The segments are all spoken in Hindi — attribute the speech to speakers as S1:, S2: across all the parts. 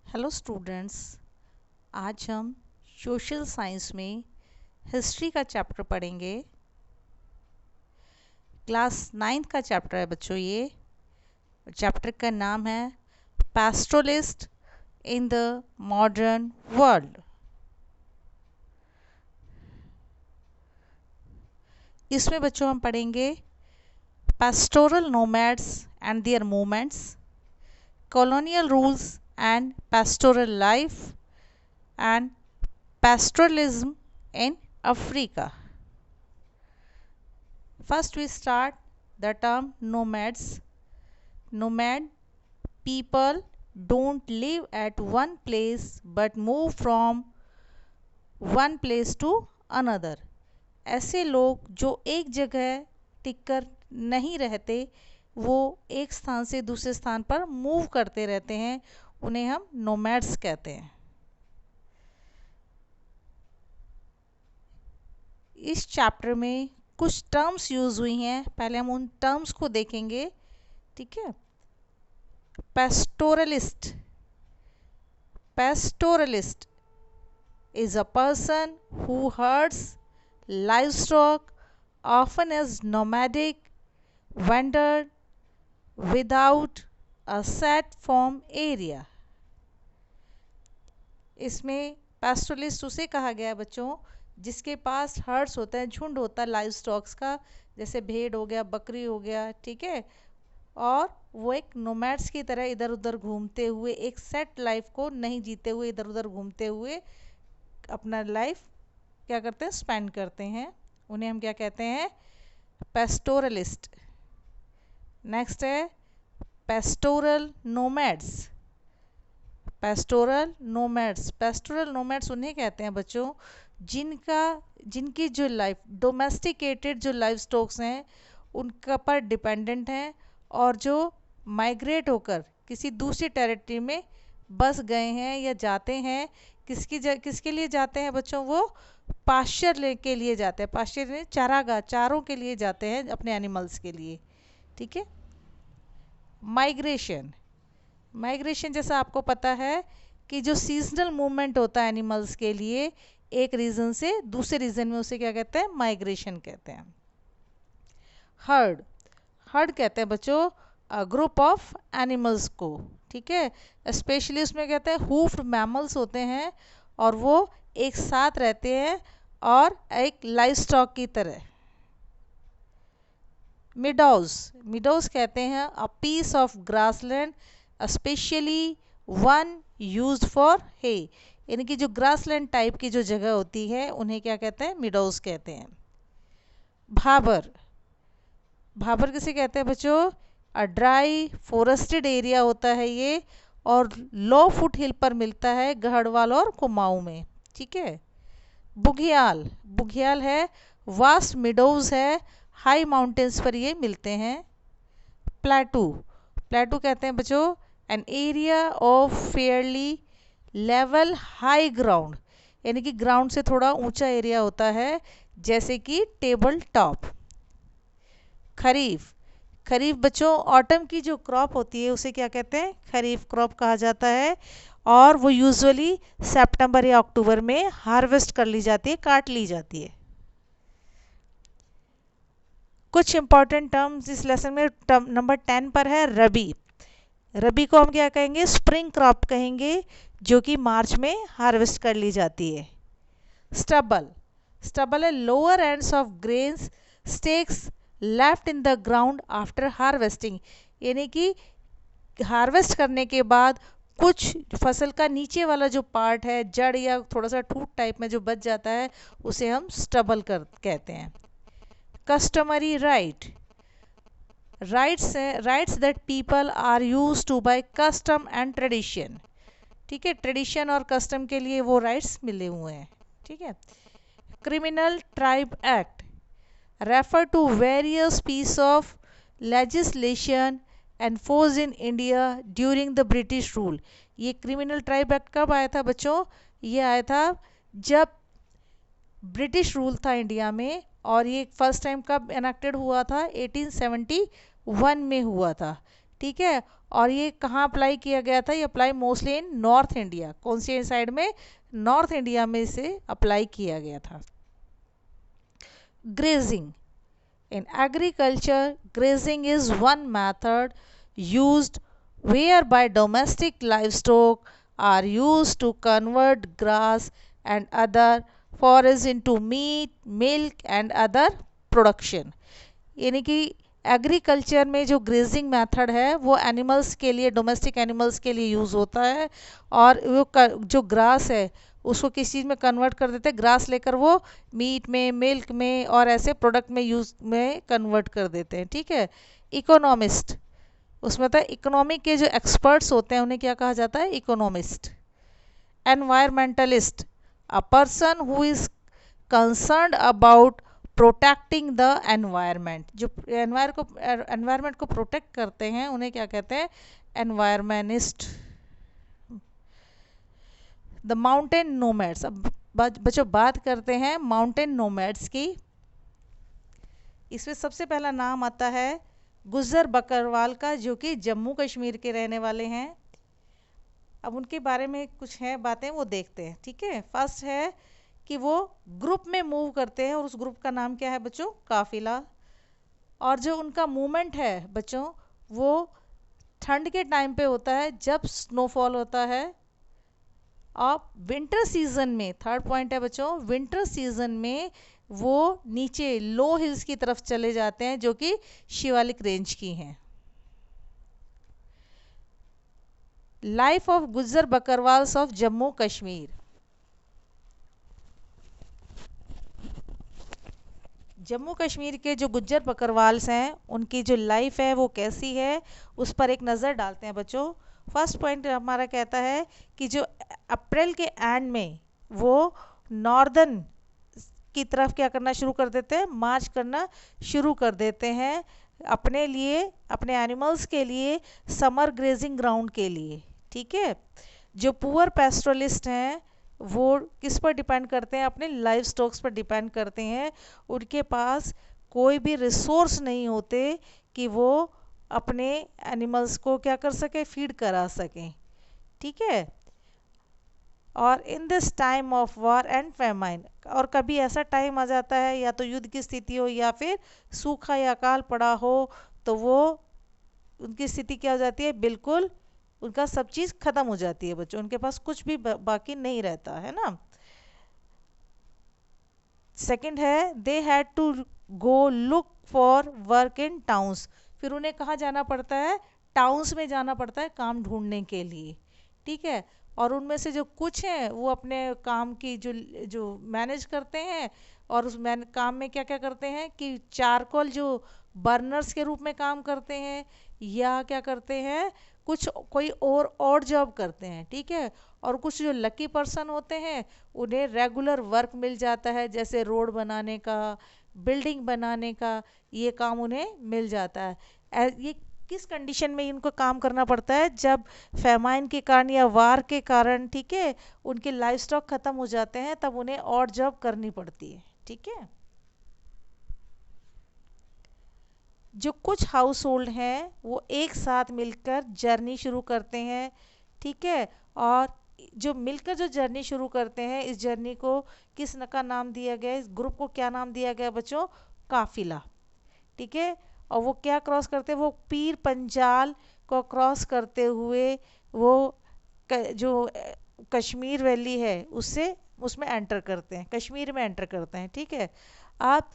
S1: हेलो स्टूडेंट्स, आज हम सोशल साइंस में हिस्ट्री का चैप्टर पढ़ेंगे। क्लास 9th का चैप्टर है बच्चों। ये चैप्टर का नाम है पैस्टोरलिस्ट इन द मॉडर्न वर्ल्ड। इसमें बच्चों हम पढ़ेंगे pastoral nomads and their movements, colonial rules and pastoral life, and pastoralism in Africa. First we start the term nomads. Nomad people don't live at one place but move from one place to another. ऐसे लोग जो एक जगह टिककर नहीं रहते, वो एक स्थान से दूसरे स्थान पर मूव करते रहते हैं, उन्हें हम नोमैड्स कहते हैं। इस चैप्टर में कुछ टर्म्स यूज हुई हैं, पहले हम उन टर्म्स को देखेंगे। ठीक है। pastoralist pastoralist is a person who herds livestock, often as nomadic, wandered without a set farm area. इसमें pastoralist उसे कहा गया है बच्चों जिसके पास हर्ड्स होता है, झुंड होता है लाइव स्टॉक्स का, जैसे भेड़ हो गया, बकरी हो गया। ठीक है। और वो एक नोमैड्स की तरह इधर उधर घूमते हुए, एक सेट लाइफ को नहीं जीते हुए, इधर उधर घूमते हुए अपना लाइफ क्या करते हैं, स्पेंड करते हैं। उन्हें हम क्या कहते हैं, पेस्टोरलिस्ट। नेक्स्ट है pastoral nomads. Pastoral nomads, pastoral nomads उन्हें कहते हैं बच्चों जिनकी जो लाइफ डोमेस्टिकेटेड जो लाइफ स्टॉक्स हैं उनका पर डिपेंडेंट हैं, और जो माइग्रेट होकर किसी दूसरी टेरिटरी में बस गए हैं या जाते हैं। किसके लिए जाते हैं बच्चों, वो पास्चर के लिए जाते हैं। पास्चर चारागाह, चारों के लिए जाते हैं, अपने एनिमल्स के लिए। ठीक है। माइग्रेशन, माइग्रेशन जैसा आपको पता है कि जो सीजनल मूवमेंट होता है एनिमल्स के लिए, एक रीजन से दूसरे रीजन में, उसे क्या कहते हैं, माइग्रेशन कहते हैं। हर्ड, हर्ड कहते हैं बच्चों ग्रुप ऑफ एनिमल्स को। ठीक है। स्पेशली उसमें कहते हैं हूफ्ड मैमल्स होते हैं और वो एक साथ रहते हैं और एक लाइव स्टॉक की तरह। मिडोज, मिडोज कहते हैं a piece of grassland specially one used for hay, यानी कि जो ग्रासलैंड टाइप की जो जगह होती है उन्हें क्या कहते हैं, मिडोज कहते हैं। भाबर, भाबर किसे कहते हैं बच्चों, अ ड्राई फॉरेस्टेड एरिया होता है ये, और लो फुट हिल पर मिलता है, गढ़वाल और कुमाऊं में। ठीक है। बुघियाल, बुघियाल है वास्ट मिडोज है, हाई माउंटेन्स पर ये मिलते हैं। प्लेटू, प्लेटू कहते हैं बच्चों an area of Fairlie level high ground, यानी कि ग्राउंड से थोड़ा ऊंचा एरिया होता है, जैसे कि टेबल टॉप। खरीफ, खरीफ बच्चों ऑटम की जो क्रॉप होती है उसे क्या कहते हैं, खरीफ क्रॉप कहा जाता है, और वो यूजुअली सितंबर या अक्टूबर में हार्वेस्ट कर ली जाती है, काट ली जाती है। कुछ इंपॉर्टेंट टर्म्स इस लेसन में नंबर 10 पर है रबी। रबी को हम क्या कहेंगे, स्प्रिंग क्रॉप कहेंगे, जो कि मार्च में हार्वेस्ट कर ली जाती है। स्टबल, स्टबल है lower ends of grains stakes left in the ground after harvesting, यानी कि हार्वेस्ट करने के बाद कुछ फसल का नीचे वाला जो पार्ट है, जड़ या थोड़ा सा ठूट टाइप में जो बच जाता है, उसे हम स्टबल कहते हैं। Customary right, rights that people are use to by custom and tradition. ठीक है। ट्रेडिशन और कस्टम के लिए वो राइट्स मिले हुए हैं। ठीक है। Criminal tribe act refer to various pieces of legislation enforced in India during the British rule. ये क्रिमिनल ट्राइब एक्ट कब आया था बच्चों, ये आया था जब ब्रिटिश रूल था इंडिया में, और ये फर्स्ट टाइम कब एनेक्टेड हुआ था, 1871 में हुआ था। ठीक है। और ये कहाँ अप्लाई किया गया था? ये apply mostly in north India. कौन सी साइड में? नॉर्थ इंडिया में इसे अप्लाई किया गया था। Grazing. In agriculture, grazing is one method used whereby domestic livestock are used to convert grass and other forage into meat, milk and other production। यानी कि एग्रीकल्चर में जो ग्रेजिंग मेथड है वो एनिमल्स के लिए, डोमेस्टिक एनिमल्स के लिए यूज़ होता है, और वो जो ग्रास है उसको किस चीज़ में कन्वर्ट कर देते हैं? ग्रास लेकर वो मीट में, मिल्क में और ऐसे प्रोडक्ट में यूज़ में कन्वर्ट कर देते हैं। ठीक है। इकोनॉमिस्ट, उसमें तो इकोनॉमिक के जो एक्सपर्ट्स होते हैं उन्हें क्या कहा जाता है? Economist. Environmentalist, a person who is concerned about protecting the environment. जो एनवायरनमेंट को प्रोटेक्ट करते हैं उन्हें क्या कहते हैं? एनवायरमेंटिस्ट। The mountain nomads. अब बच्चों बात करते हैं माउंटेन नोमैड्स की। इसमें सबसे पहला नाम आता है गुज्जर बकरवाल का, जो कि जम्मू कश्मीर के रहने वाले हैं। अब उनके बारे में कुछ है बातें, वो देखते हैं। ठीक है। फर्स्ट है कि वो ग्रुप में मूव करते हैं और उस ग्रुप का नाम क्या है बच्चों? काफिला। और जो उनका मूवमेंट है बच्चों वो ठंड के टाइम पे होता है जब स्नोफॉल होता है। और विंटर सीजन में, थर्ड पॉइंट है बच्चों, विंटर सीजन में वो नीचे लो हिल्स की तरफ चले जाते हैं जो कि शिवालिक रेंज की हैं। Life of Gujjar Bakarwals of Jammu Kashmir. Jammu Kashmir के जो गुज्जर बकरवाल्स हैं उनकी जो लाइफ है वो कैसी है, उस पर एक नज़र डालते हैं बच्चों। फर्स्ट पॉइंट हमारा कहता है कि जो अप्रैल के एंड में वो नॉर्दर्न की तरफ क्या करना शुरू कर देते हैं? मार्च करना शुरू कर देते हैं अपने लिए, अपने एनिमल्स के लिए, समर ग्रेजिंग ग्राउंड के लिए। ठीक है। जो पुअर पैस्टोरलिस्ट हैं वो किस पर डिपेंड करते हैं? अपने लाइव स्टॉक्स पर डिपेंड करते हैं। उनके पास कोई भी रिसोर्स नहीं होते कि वो अपने एनिमल्स को क्या कर सके? फीड करा सकें। ठीक है। और in this time of war and famine, और कभी ऐसा टाइम आ जाता है या तो युद्ध की स्थिति हो या फिर सूखा या अकाल पड़ा हो, तो वो उनकी स्थिति क्या हो जाती है? बिल्कुल उनका सब चीज़ खत्म हो जाती है बच्चों, उनके पास कुछ भी बाकी नहीं रहता है ना। सेकंड है they had to go look for work in towns. फिर उन्हें कहाँ जाना पड़ता है? टाउन्स में जाना पड़ता है काम ढूंढने के लिए। ठीक है। और उनमें से जो कुछ हैं वो अपने काम की जो जो मैनेज करते हैं, और उस काम में क्या क्या करते हैं कि चारकोल जो बर्नर्स के रूप में काम करते हैं, या क्या करते हैं कुछ कोई और जॉब करते हैं। ठीक है। और कुछ जो लकी पर्सन होते हैं उन्हें रेगुलर वर्क मिल जाता है, जैसे रोड बनाने का, बिल्डिंग बनाने का, ये काम उन्हें मिल जाता है। ये किस कंडीशन में इनको काम करना पड़ता है? जब फेमाइन के कारण या वार के कारण, ठीक है, उनके लाइफ स्टॉक खत्म हो जाते हैं, तब उन्हें और जॉब करनी पड़ती है। ठीक है। जो कुछ हाउस होल्ड हैं वो एक साथ मिलकर जर्नी शुरू करते हैं। ठीक है। और जो मिलकर जो जर्नी शुरू करते हैं, इस जर्नी को किस का नाम दिया गया? इस ग्रुप को क्या नाम दिया गया बच्चों? काफिला। ठीक है। और वो क्या क्रॉस करते हैं? वो पीर पंजाल को क्रॉस करते हुए वो जो कश्मीर वैली है उसमें एंटर करते हैं, कश्मीर में एंटर करते हैं। ठीक है। आप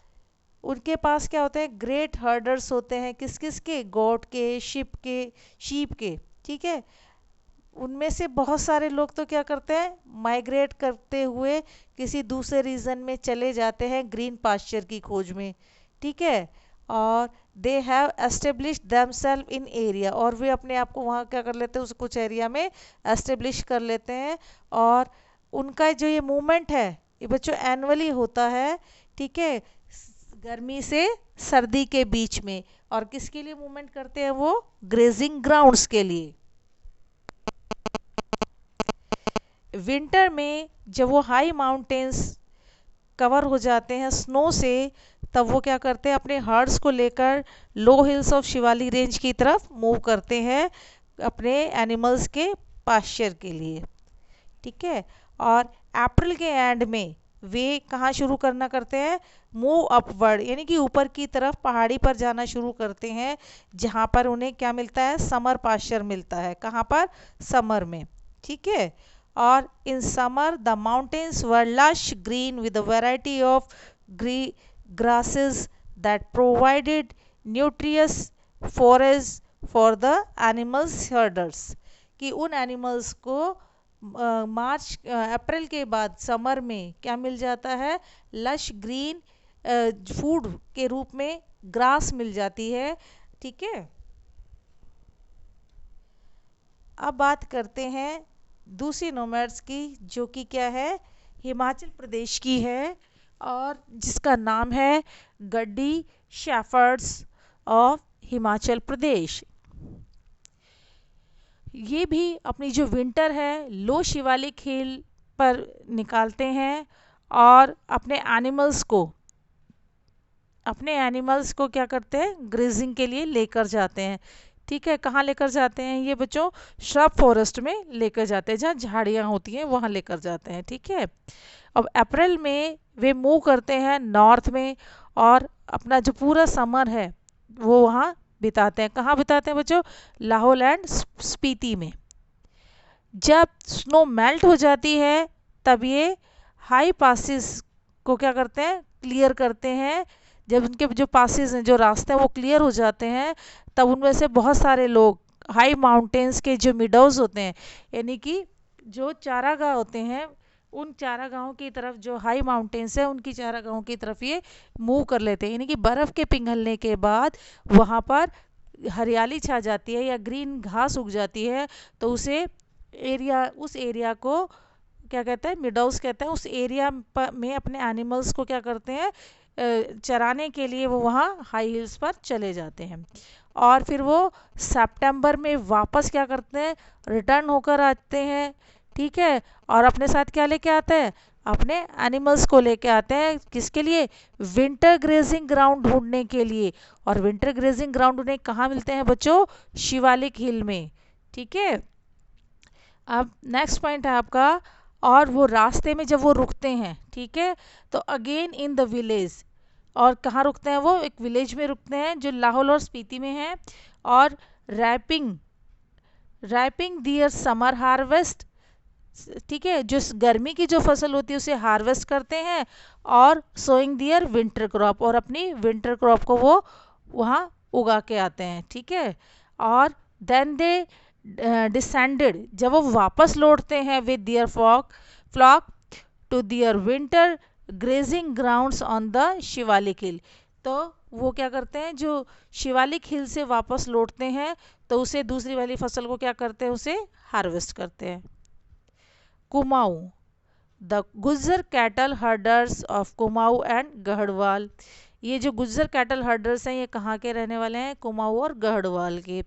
S1: उनके पास क्या होते हैं? ग्रेट हर्डर्स होते हैं। किस किस के? गोट के, शीप के। ठीक है। उनमें से बहुत सारे लोग तो क्या करते हैं? माइग्रेट करते हुए किसी दूसरे रीजन में चले जाते हैं ग्रीन पास्चर की खोज में। ठीक है। और they have established themself in area, और वे अपने आप को वहाँ क्या कर लेते हैं? उस कुछ एरिया में एस्टेब्लिश कर लेते हैं। और उनका जो ये मूवमेंट है ये बच्चों एनुअली होता है। ठीक है। गर्मी से सर्दी के बीच में। और किसके लिए मूवमेंट करते हैं वो? ग्रेजिंग ग्राउंड्स के लिए। विंटर में जब वो हाई माउंटेन्स कवर हो जाते हैं स्नो से, तब वो क्या करते हैं? अपने हर्ड्स को लेकर लो हिल्स ऑफ शिवालिक रेंज की तरफ मूव करते हैं। अपने एनिमल्स के पास्चर के लिए, ठीक है। और अप्रैल के एंड में वे कहाँ शुरू करना करते हैं, मूव अपवर्ड, यानी कि ऊपर की तरफ पहाड़ी पर जाना शुरू करते हैं, जहाँ पर उन्हें क्या मिलता है, समर पास्चर मिलता है। कहाँ पर, समर में, ठीक है। और in summer the mountains were lush green with a variety of grasses that provided nutritious forage for the animals herders, कि उन एनिमल्स को मार्च अप्रैल के बाद समर में क्या मिल जाता है, लश ग्रीन फूड के रूप में ग्रास मिल जाती है, ठीक है। अब बात करते हैं दूसरी नोमैड्स की, जो कि क्या है, हिमाचल प्रदेश की है, और जिसका नाम है गड्डी शेफर्ड्स ऑफ हिमाचल प्रदेश। ये भी अपनी जो विंटर है लो शिवालिक हिल पर निकालते हैं, और अपने एनिमल्स को क्या करते हैं, ग्रेजिंग के लिए लेकर जाते हैं, ठीक है। कहाँ लेकर जाते हैं ये बच्चों, श्रब फॉरेस्ट में लेकर जाते हैं, जहाँ झाड़ियाँ होती हैं वहाँ लेकर जाते हैं, ठीक है। अब अप्रैल में वे मूव करते हैं नॉर्थ में, और अपना जो पूरा समर है वो वहाँ बिताते हैं। कहाँ बिताते हैं बच्चों, लाहौल एंड स्पीति में। जब स्नो मेल्ट हो जाती है तब ये हाई पासिस को क्या करते हैं, क्लियर करते हैं। जब उनके जो पासिस हैं, जो रास्ते हैं वो क्लियर हो जाते हैं, तब उनमें से बहुत सारे लोग हाई माउंटेन्स के जो मिडोज होते हैं, यानी कि जो चारागाह होते हैं, उन चारागाहों की तरफ, जो हाई माउंटेन्स है उनकी चारागाहों की तरफ ये मूव कर लेते हैं। यानी कि बर्फ़ के पिघलने के बाद वहाँ पर हरियाली छा जाती है या ग्रीन घास उग जाती है, तो उस एरिया को क्या कहते हैं, मिडोज कहते हैं। उस एरिया में अपने एनिमल्स को क्या करते हैं, चराने के लिए वो वहाँ हाई हिल्स पर चले जाते हैं, और फिर वो सितंबर में वापस क्या करते हैं, रिटर्न होकर आते हैं, ठीक है। और अपने साथ क्या लेके आते हैं, अपने एनिमल्स को लेके आते हैं, किसके लिए, विंटर ग्रेजिंग ग्राउंड ढूंढने के लिए। और विंटर ग्रेजिंग ग्राउंड उन्हें कहाँ मिलते हैं बच्चों, शिवालिक हिल में, ठीक है। अब नेक्स्ट पॉइंट है आपका, और वो रास्ते में जब वो रुकते हैं, ठीक है, तो अगेन इन द विलेज, और कहाँ रुकते हैं, वो एक विलेज में रुकते हैं जो लाहौल और स्पीति में है, और रैपिंग दियर समर हार्वेस्ट, ठीक है, जो गर्मी की जो फसल होती है उसे हार्वेस्ट करते हैं, और सोइंग दियर विंटर क्रॉप, और अपनी विंटर क्रॉप को वो वहाँ उगा के आते हैं, ठीक है। और देन दे डिसेंडेड, जब वो वापस लौटते हैं with their flock to their winter grazing grounds on the Shivalik hill, तो वो क्या करते हैं, जो शिवालिक हिल से वापस लौटते हैं तो उसे दूसरी वाली फसल को क्या करते हैं, उसे हार्वेस्ट करते हैं। Kumaon, the Gujjar cattle herders of Kumaon and Garhwal, ये जो गुज्जर कैटल हर्डर्स हैं ये कहाँ के रहने वाले हैं, कुमाऊं और गढ़वाल के।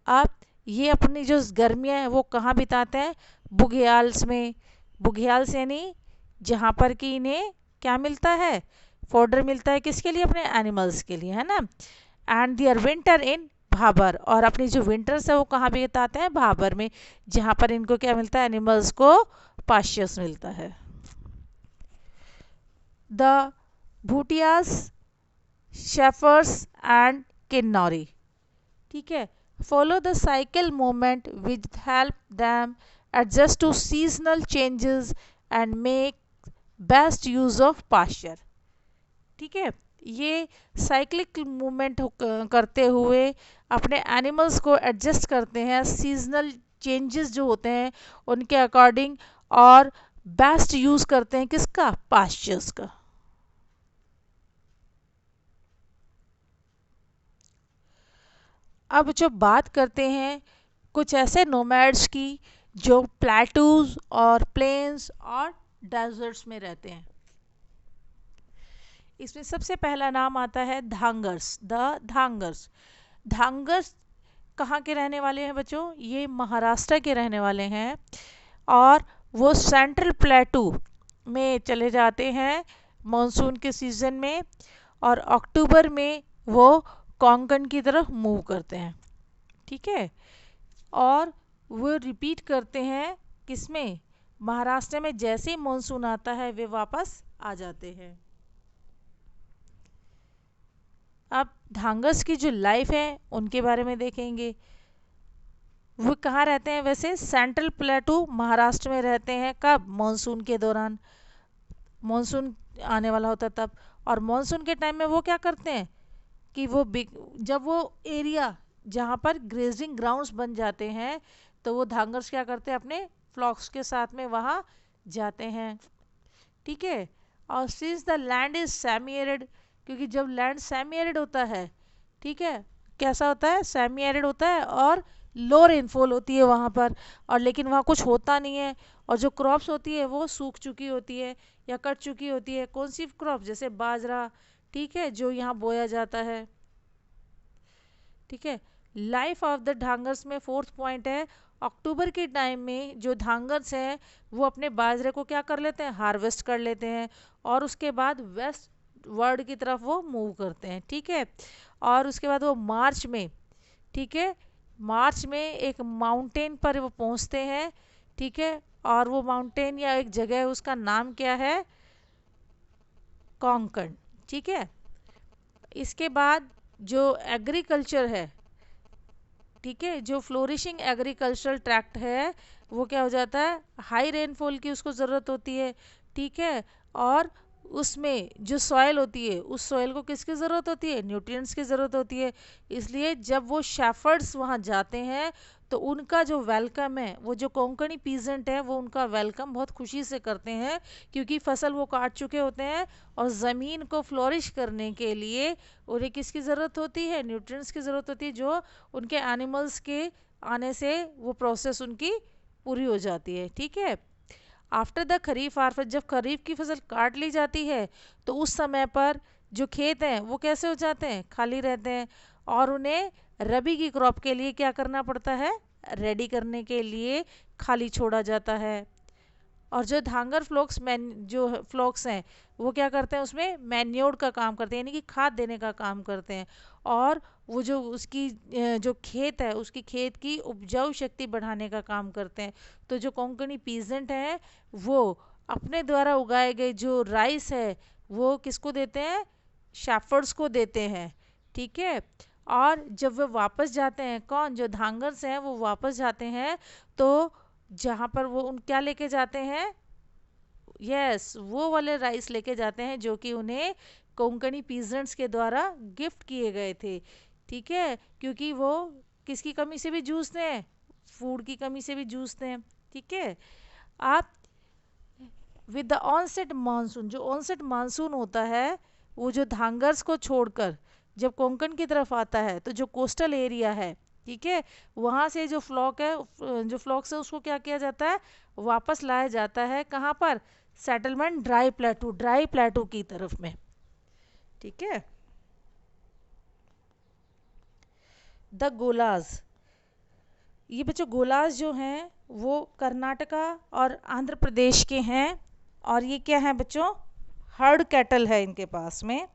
S1: अब ये अपनी जो गर्मियाँ हैं वो कहाँ बिताते हैं, बुग्याल्स में। बुग्याल्स यानी जहाँ पर कि इन्हें क्या मिलता है, फॉडर मिलता है, किसके लिए, अपने एनिमल्स के लिए, है ना। And their winter in Bhabar, और अपनी जो विंटर्स है वो कहाँ बिताते हैं, भाबर में, जहाँ पर इनको क्या मिलता है, एनिमल्स को पास्चर्स मिलता है। द भूटियास, शेफर्स एंड किन्नौरी, ठीक है, follow the cycle movement which help them adjust to seasonal changes and make best use of pasture, ठीक है। ये साइक्लिक मूवमेंट करते हुए अपने एनिमल्स को एडजस्ट करते हैं सीजनल चेंजेस जो होते हैं उनके अकॉर्डिंग, और बेस्ट यूज़ करते हैं किसका, पास्चर्स का। अब जो बात करते हैं कुछ ऐसे नोमैड्स की जो प्लेटूज और प्लेन्स और डेजर्ट्स में रहते हैं। इसमें सबसे पहला नाम आता है धांगर्स, धांगर्स कहाँ के रहने वाले हैं बच्चों, ये महाराष्ट्र के रहने वाले हैं, और वो सेंट्रल प्लेटू में चले जाते हैं मॉनसून के सीज़न में, और अक्टूबर में वो कोंकण की तरफ मूव करते हैं, ठीक है। और वो रिपीट करते हैं किसमें, महाराष्ट्र में। जैसे ही मानसून आता है वे वापस आ जाते हैं। अब ढांगर्स की जो लाइफ है उनके बारे में देखेंगे। वो कहाँ रहते हैं वैसे, सेंट्रल प्लेटू महाराष्ट्र में रहते हैं। कब, मानसून के दौरान, मानसून आने वाला होता है तब। और मानसून के टाइम में वो क्या करते हैं कि वो जब वो एरिया जहाँ पर ग्रेजिंग ग्राउंड्स बन जाते हैं तो वो धांगर्स क्या करते हैं, अपने फ्लॉक्स के साथ में वहाँ जाते हैं। ठीक है। और since the land is semi arid, क्योंकि जब लैंड सेमी एरिड होता है, ठीक है, कैसा होता है, सेमी एरिड होता है और लो रेनफॉल होती है वहाँ पर, और लेकिन वहाँ कुछ होता नहीं है, और जो क्रॉप्स होती है वो सूख चुकी होती है या कट चुकी होती है। कौन सी क्रॉप, जैसे बाजरा, ठीक है, जो यहाँ बोया जाता है। ठीक है। लाइफ ऑफ द ढांगर्स में फोर्थ पॉइंट है, अक्टूबर के टाइम में जो धांगर्स हैं वो अपने बाजरे को क्या कर लेते हैं, हार्वेस्ट कर लेते हैं, और उसके बाद वेस्ट वर्ल्ड की तरफ वो मूव करते हैं। ठीक है। और उसके बाद वो मार्च में, ठीक है, मार्च में एक माउंटेन पर वो पहुंचते हैं। ठीक है। और वो माउंटेन या एक जगह है, उसका नाम क्या है, कोंकण। ठीक है। इसके बाद जो एग्रीकल्चर है, ठीक है, जो फ्लोरिशिंग एग्रीकल्चरल ट्रैक्ट है वो क्या हो जाता है, हाई रेनफॉल की उसको ज़रूरत होती है। ठीक है। और उसमें जो सॉइल होती है, उस सॉइल को किसकी ज़रूरत होती है, न्यूट्रिएंट्स की ज़रूरत होती है। इसलिए जब वो शेफर्ड्स वहाँ जाते हैं तो उनका जो वेलकम है, वो जो कोंकणी पीजेंट है वो उनका वेलकम बहुत खुशी से करते हैं, क्योंकि फसल वो काट चुके होते हैं और ज़मीन को फ्लोरिश करने के लिए उन्हें किसकी ज़रूरत होती है, न्यूट्रिएंट्स की ज़रूरत होती है, जो उनके एनिमल्स के आने से वो प्रोसेस उनकी पूरी हो जाती है। ठीक है। आफ्टर द खरीफ हार्वेस्ट, जब खरीफ की फसल काट ली जाती है तो उस समय पर जो खेत हैं वो कैसे हो जाते हैं, खाली रहते हैं, और उन्हें रबी की क्रॉप के लिए क्या करना पड़ता है, रेडी करने के लिए खाली छोड़ा जाता है। और जो धांगर फ्लोक्स मैन जो फ्लोक्स हैं वो क्या करते हैं, उसमें मैन्योर का काम करते हैं, यानी कि खाद देने का काम करते हैं। और वो जो उसकी जो खेत है उसकी खेत की उपजाऊ शक्ति बढ़ाने का काम करते हैं। तो जो कोंकणी पीजेंट हैं वो अपने द्वारा उगाए गए जो राइस है वो किसको देते हैं, शेफर्ड्स को देते हैं। ठीक है। और जब वो वापस जाते हैं, कौन, जो धांगर्स हैं वो वापस जाते हैं, तो जहाँ पर वो उन क्या लेके जाते हैं, यस, वो वाले राइस लेके जाते हैं जो कि उन्हें कोंकणी पीजेंट्स के द्वारा गिफ्ट किए गए थे। ठीक है। क्योंकि वो किसकी कमी से भी जूझते हैं, फूड की कमी से भी जूझते हैं। ठीक है। आप विद द ऑनसेट मानसून, जो ऑनसेट मानसून होता है वो जो धांगर्स को छोड़कर जब कोंकण की तरफ आता है तो जो कोस्टल एरिया है, ठीक है, वहाँ से जो फ्लॉक है, जो फ्लॉक्स है उसको क्या किया जाता है, वापस लाया जाता है। कहाँ पर, सेटलमेंट ड्राई प्लेटू की तरफ में। ठीक है। द गोलाज, ये बच्चों गोलाज जो हैं वो कर्नाटका और आंध्र प्रदेश के हैं, और ये क्या है बच्चों, हर्ड कैटल है इनके पास में।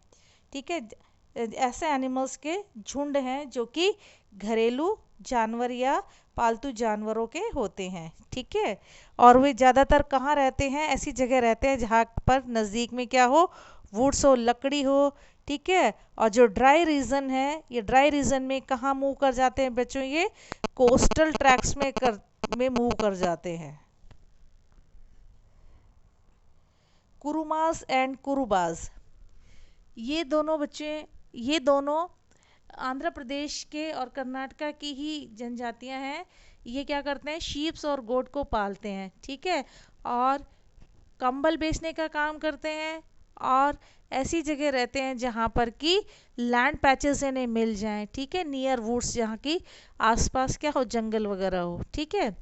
S1: ठीक है। ऐसे एनिमल्स के झुंड हैं जो कि घरेलू जानवर या पालतू जानवरों के होते हैं। ठीक है। और वे ज़्यादातर कहाँ रहते हैं, ऐसी जगह रहते हैं जहाँ पर नज़दीक में क्या हो, वुड्स हो, लकड़ी हो। ठीक है। और जो ड्राई रीजन है, ये ड्राई रीजन में कहाँ मूव कर जाते हैं बच्चों, ये कोस्टल ट्रैक्स में मूव कर जाते हैं। कुरुमास एंड कुरुबाज, ये दोनों बच्चे, ये दोनों आंध्र प्रदेश के और कर्नाटका की ही जनजातियां हैं। ये क्या करते हैं, शीप्स और गोट को पालते हैं। ठीक है। और कंबल बेचने का काम करते हैं, और ऐसी जगह रहते हैं जहाँ पर कि लैंड पैचेस इन्हें मिल जाएं। ठीक है। नियर वुड्स, जहाँ की आसपास क्या हो, जंगल वगैरह हो। ठीक है।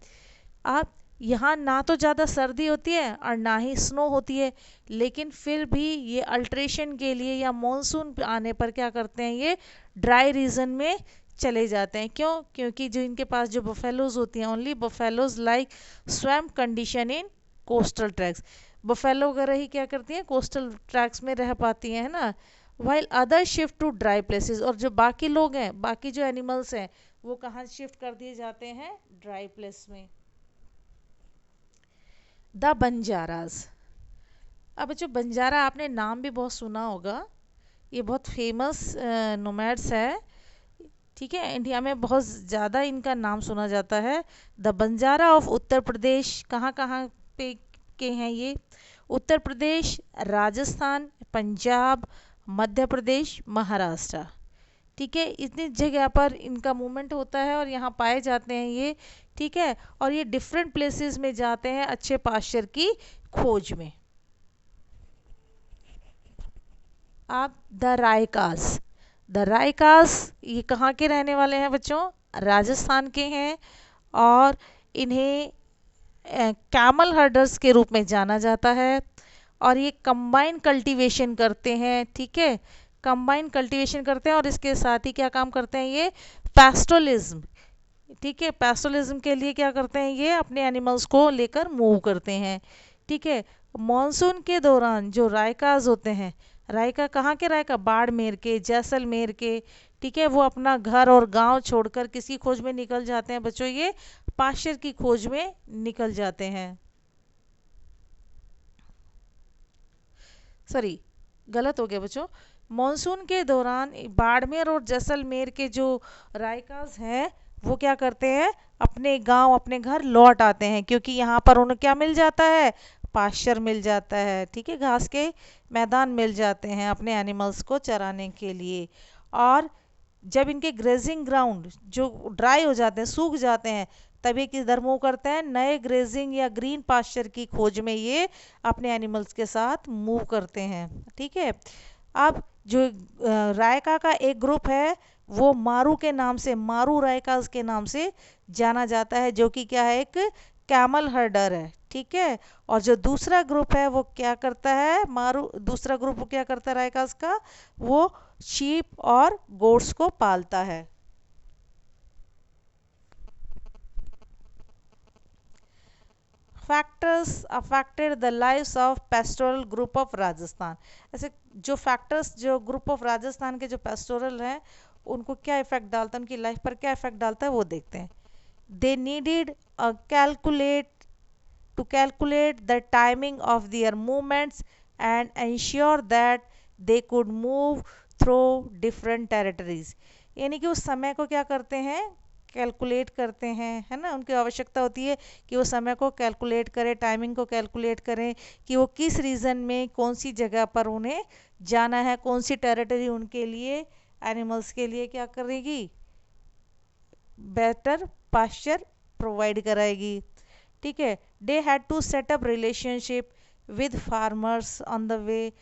S1: आप यहाँ ना तो ज़्यादा सर्दी होती है और ना ही स्नो होती है, लेकिन फिर भी ये अल्ट्रेशन के लिए या मॉनसून आने पर क्या करते हैं, ये ड्राई रीजन में चले जाते हैं। क्यों, क्योंकि जो इनके पास जो बफेलोज होती हैं, only buffaloes like swamp condition in coastal tracks, buffalo वगैरह ही क्या करती हैं, कोस्टल ट्रैक्स में रह पाती हैं, है ना। While other shift to dry places, और जो बाकी लोग हैं, बाकी जो एनिमल्स हैं वो कहाँ शिफ्ट कर दिए जाते हैं, ड्राई प्लेस में। द बंजारास। अब बच्चों बंजारा आपने नाम भी बहुत सुना होगा, ये बहुत फेमस नोमैड्स है, ठीक है, इंडिया में बहुत ज़्यादा इनका नाम सुना जाता है। द बंजारा ऑफ उत्तर प्रदेश, कहाँ कहाँ पे के हैं ये, उत्तर प्रदेश, राजस्थान, पंजाब, मध्य प्रदेश, महाराष्ट्र, ठीक है, इतनी जगह पर इनका मूवमेंट होता है और यहाँ पाए जाते हैं ये, ठीक है, और ये डिफरेंट प्लेसेस में जाते हैं अच्छे पास्चर की खोज में। आप द रायकास, द रायकास ये कहाँ के रहने वाले हैं बच्चों, राजस्थान के हैं, और इन्हें कैमल हर्डर्स के रूप में जाना जाता है, और ये कंबाइन कल्टीवेशन करते हैं, ठीक है, कंबाइन कल्टीवेशन करते हैं, और इसके साथ ही क्या काम करते हैं ये, पैस्टोरलिज्म, ठीक है, पैस्टोरलिज्म के लिए क्या करते हैं ये, अपने एनिमल्स को लेकर मूव करते हैं, ठीक है। मॉनसून के दौरान जो रायकाज होते हैं, रायका कहाँ के, रायका बाड़मेर के, जैसलमेर के, ठीक है, वो अपना घर और गांव छोड़कर किसी खोज में निकल जाते हैं बच्चों, ये पास्चर की खोज में निकल जाते हैं। सॉरी, गलत हो गया बच्चों, मॉनसून के दौरान बाड़मेर और जैसलमेर के जो रायकाज हैं वो क्या करते हैं, अपने गांव अपने घर लौट आते हैं, क्योंकि यहाँ पर उन्हें क्या मिल जाता है, पास्चर मिल जाता है, ठीक है, घास के मैदान मिल जाते हैं अपने एनिमल्स को चराने के लिए। और जब इनके ग्रेजिंग ग्राउंड जो ड्राई हो जाते हैं, सूख जाते हैं, तभी किधर मूव करते हैं, नए ग्रेजिंग या ग्रीन पास्चर की खोज में ये अपने एनिमल्स के साथ मूव करते हैं, ठीक है। अब जो रायका का एक ग्रुप है वो मारू के नाम से, मारू रायकास के नाम से जाना जाता है, जो कि क्या है, एक कैमल हर्डर है, ठीक है। और जो दूसरा ग्रुप है वो क्या करता है, मारू दूसरा ग्रुप वो क्या करता है रायकास का, वो शीप और गोट्स को पालता है। Factors affected the lives of pastoral group of Rajasthan, ऐसे जो फैक्टर्स जो ग्रुप ऑफ राजस्थान के जो पेस्टोरल हैं उनको क्या इफेक्ट डालता है, उनकी लाइफ पर क्या इफेक्ट डालता है वो देखते हैं। They needed calculate to calculate the timing of their movements and ensure that they could move through different territories, यानी कि उस समय को क्या करते हैं, कैलकुलेट करते हैं, है ना, उनकी आवश्यकता होती है कि वो समय को कैलकुलेट करें, टाइमिंग को कैलकुलेट करें कि वो किस रीजन में कौन सी जगह पर उन्हें जाना है, कौन सी टेरिटरी उनके लिए एनिमल्स के लिए क्या करेगी, बेटर पास्चर प्रोवाइड कराएगी, ठीक है। They had to set up relationship with farmers on the way,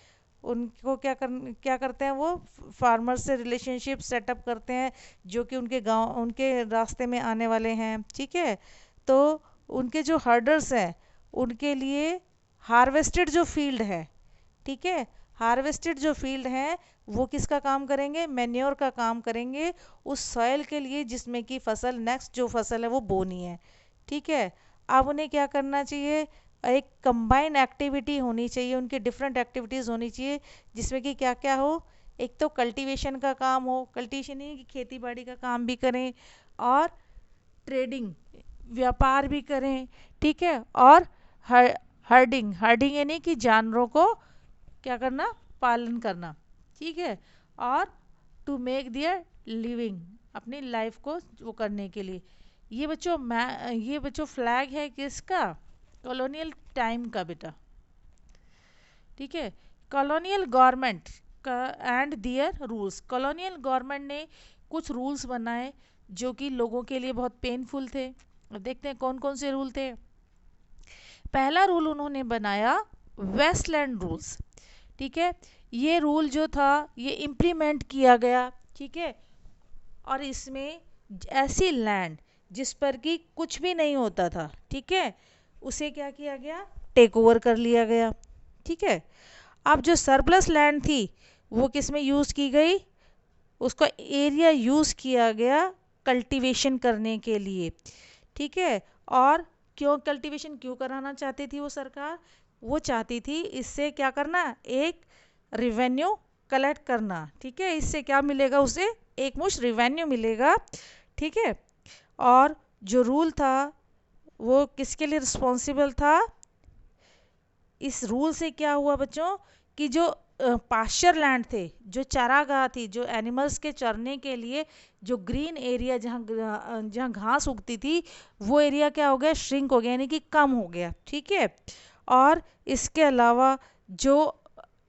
S1: उनको क्या करते हैं वो फार्मर्स से रिलेशनशिप सेटअप करते हैं जो कि उनके गांव उनके रास्ते में आने वाले हैं, ठीक है। तो उनके जो हर्डर्स हैं उनके लिए हार्वेस्टेड जो फील्ड है, ठीक है, हार्वेस्टेड जो फील्ड है वो किसका काम करेंगे, मैन्योर का काम करेंगे उस सॉइल के लिए जिसमें कि फसल नेक्स्ट जो फसल है वो बोनी है, ठीक है। अब उन्हें क्या करना चाहिए, एक कंबाइन एक्टिविटी होनी चाहिए, उनकी डिफरेंट एक्टिविटीज़ होनी चाहिए जिसमें कि क्या क्या हो, एक तो कल्टीवेशन का काम हो, कल्टीवेशन नहीं कि खेती बाड़ी का काम भी करें, और ट्रेडिंग व्यापार भी करें, ठीक है, और हर्डिंग, हर्डिंग यानी कि जानवरों को क्या करना, पालन करना, ठीक है, और टू मेक दियर लिविंग, अपनी लाइफ को वो करने के लिए। ये बच्चों फ्लैग है किसका, कॉलोनियल टाइम का बेटा, ठीक है। कॉलोनियल गवर्नमेंट का and their rules, colonial government ने कुछ रूल्स बनाए जो कि लोगों के लिए बहुत पेनफुल थे। देखते हैं कौन कौन से रूल थे। पहला रूल उन्होंने बनाया वेस्टलैंड रूल्स, ठीक है, ये रूल जो था ये इम्प्लीमेंट किया गया, ठीक है, और इसमें ऐसी लैंड जिस पर कि कुछ भी नहीं होता था, ठीक है, उसे क्या किया गया, टेक ओवर कर लिया गया, ठीक है। अब जो सरप्लस लैंड थी वो किस में यूज़ की गई, उसका एरिया यूज़ किया गया कल्टीवेशन करने के लिए, ठीक है। और क्यों कल्टीवेशन क्यों कराना चाहती थी वो सरकार, वो चाहती थी इससे क्या करना, एक रेवेन्यू कलेक्ट करना, ठीक है, इससे क्या मिलेगा उसे, एक मुश्त रेवेन्यू मिलेगा, ठीक है। और जो रूल था वो किसके लिए रिस्पॉन्सिबल था? इस रूल से क्या हुआ बच्चों कि जो पास्चर लैंड थे, जो चारागाह थी, जो एनिमल्स के चरने के लिए जो ग्रीन एरिया जहाँ घास उगती थी, वो एरिया क्या हो गया? श्रिंक हो गया, यानी कि कम हो गया। ठीक है। और इसके अलावा जो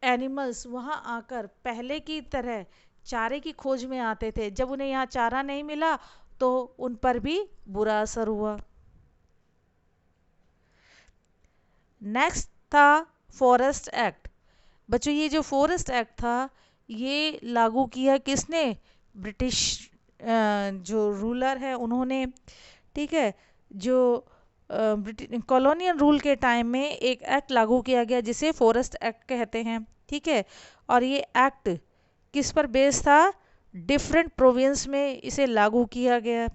S1: एनिमल्स वहाँ आकर पहले की तरह चारे की खोज में आते थे, जब उन्हें यहाँ चारा नहीं मिला तो उन पर भी बुरा असर हुआ। नेक्स्ट था फॉरेस्ट एक्ट। बच्चों ये जो फॉरेस्ट एक्ट था ये लागू किया किसने? ब्रिटिश जो रूलर है उन्होंने। ठीक है। जो कॉलोनियल रूल के टाइम में एक एक्ट लागू किया गया जिसे फॉरेस्ट एक्ट कहते हैं। ठीक है। और ये एक्ट किस पर बेस था? डिफरेंट प्रोविंस में इसे लागू किया गया।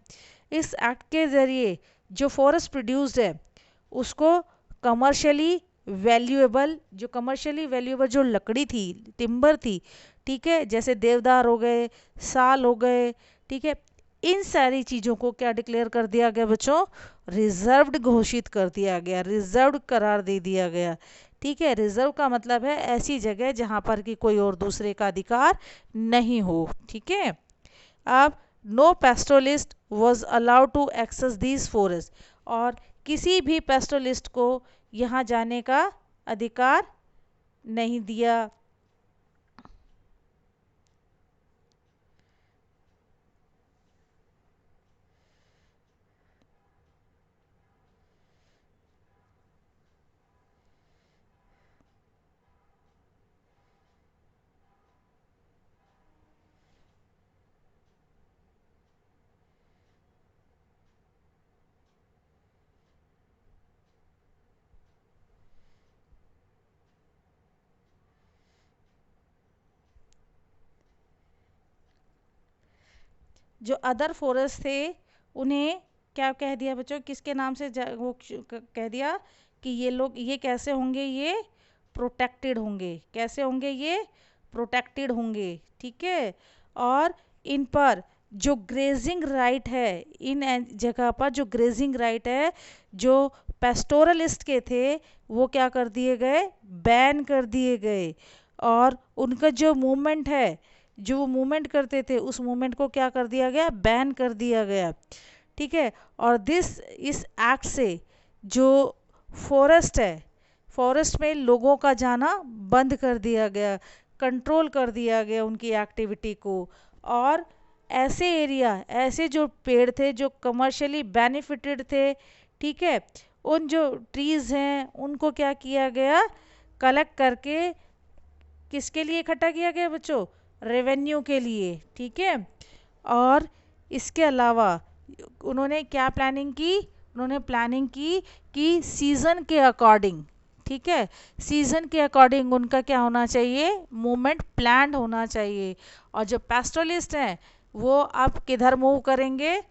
S1: इस एक्ट के ज़रिए जो फॉरेस्ट प्रोड्यूस्ड है उसको कमर्शियली वैल्यूएबल जो लकड़ी थी, टिम्बर थी, ठीक है, जैसे देवदार हो गए, साल हो गए, ठीक है, इन सारी चीज़ों को क्या डिक्लेयर कर दिया गया बच्चों? रिजर्व्ड घोषित कर दिया गया, रिजर्व्ड करार दे दिया गया। ठीक है। रिजर्व का मतलब है ऐसी जगह जहां पर कि कोई और दूसरे का अधिकार नहीं हो। ठीक है। अब no pastoralist was allowed to access these forest, और किसी भी पेस्टोलिस्ट को यहाँ जाने का अधिकार नहीं दिया। जो अदर फॉरेस्ट थे उन्हें क्या कह दिया बच्चों? किसके नाम से वो कह दिया कि ये लोग ये कैसे होंगे? ये प्रोटेक्टेड होंगे। कैसे होंगे? ये प्रोटेक्टेड होंगे। ठीक है। और इन पर जो ग्रेजिंग राइट है, इन जगह पर जो ग्रेजिंग राइट है, जो पेस्टोरलिस्ट के थे वो क्या कर दिए गए? बैन कर दिए गए। और उनका जो मूवमेंट है, जो वो मूवमेंट करते थे, उस मूवमेंट को क्या कर दिया गया? बैन कर दिया गया। ठीक है। और इस एक्ट से जो फॉरेस्ट है, फॉरेस्ट में लोगों का जाना बंद कर दिया गया, कंट्रोल कर दिया गया उनकी एक्टिविटी को। और ऐसे एरिया, ऐसे जो पेड़ थे जो कमर्शियली बेनिफिटेड थे, ठीक है, उन जो ट्रीज़ हैं उनको क्या किया गया? कलेक्ट करके किसके लिए इकट्ठा किया गया बच्चों? रेवेन्यू के लिए। ठीक है। और इसके अलावा उन्होंने क्या प्लानिंग की? उन्होंने प्लानिंग की कि सीज़न के अकॉर्डिंग, ठीक है, सीज़न के अकॉर्डिंग उनका क्या होना चाहिए? मूवमेंट प्लान्ड होना चाहिए। और जो पेस्टोलिस्ट हैं वो अब किधर मूव करेंगे?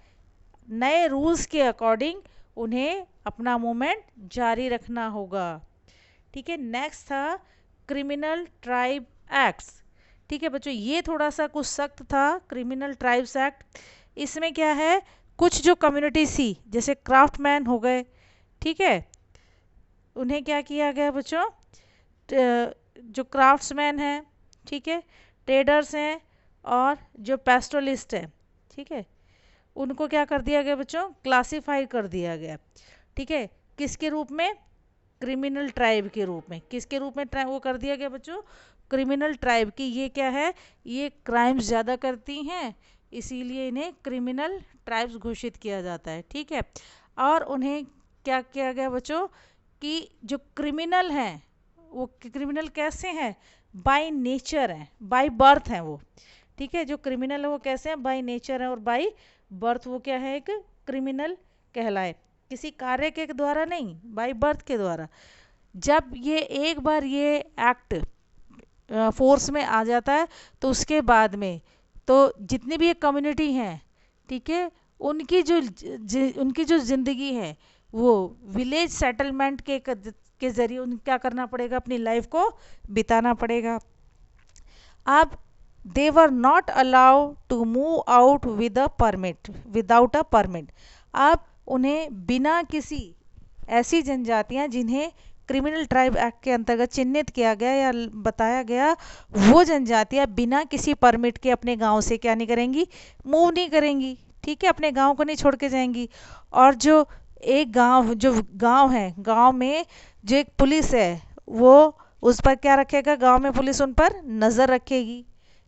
S1: नए रूल्स के अकॉर्डिंग उन्हें अपना मूवमेंट जारी रखना होगा। ठीक है। नेक्स्ट था क्रिमिनल ट्राइब एक्ट्स। ठीक है बच्चों, ये थोड़ा सा कुछ सख्त था, क्रिमिनल ट्राइब्स एक्ट। इसमें क्या है? कुछ जो कम्युनिटी थी जैसे क्राफ्टमैन हो गए, ठीक है, उन्हें क्या किया गया बच्चों? जो क्राफ्ट्समैन हैं, ठीक है, ट्रेडर्स हैं, और जो पेस्टोलिस्ट हैं, ठीक है, उनको क्या कर दिया गया बच्चों? क्लासीफाई कर दिया गया। ठीक है। किसके रूप में? क्रिमिनल ट्राइब के रूप में। किसके रूप में वो कर दिया गया बच्चों? क्रिमिनल ट्राइब की। ये क्या है? ये क्राइम्स ज़्यादा करती हैं, इसीलिए इन्हें क्रिमिनल ट्राइब्स घोषित किया जाता है। ठीक है। और उन्हें क्या किया गया बच्चों? कि जो क्रिमिनल हैं वो क्रिमिनल कैसे हैं? बाय नेचर हैं, बाय बर्थ हैं वो। ठीक है। जो क्रिमिनल है वो कैसे हैं? बाय नेचर है, और बाय बर्थ वो क्या है? एक क्रिमिनल कहलाए। किसी कार्य के द्वारा नहीं, बाय बर्थ के द्वारा। जब ये एक बार ये एक्ट फोर्स में आ जाता है तो उसके बाद में तो जितनी भी एक कम्युनिटी हैं, ठीक है, उनकी जो ज़िंदगी है वो विलेज सेटलमेंट के ज़रिए उन्हें क्या करना पड़ेगा? अपनी लाइफ को बिताना पड़ेगा। अब they were not allowed to move out with a permit, without a permit. अब उन्हें बिना किसी, ऐसी जनजातियां जिन्हें क्रिमिनल ट्राइब एक्ट के अंतर्गत चिन्हित किया गया या बताया गया, वो जनजातियां बिना किसी परमिट के अपने गांव से क्या नहीं करेंगी, मूव नहीं करेंगी, ठीक है, अपने गांव को नहीं छोड़ के जाएंगी। और जो एक गांव, जो गांव है, गांव में जो एक पुलिस है, वो उस पर क्या रखेगा, गांव में पुलिस उन पर नज़र रखेगी,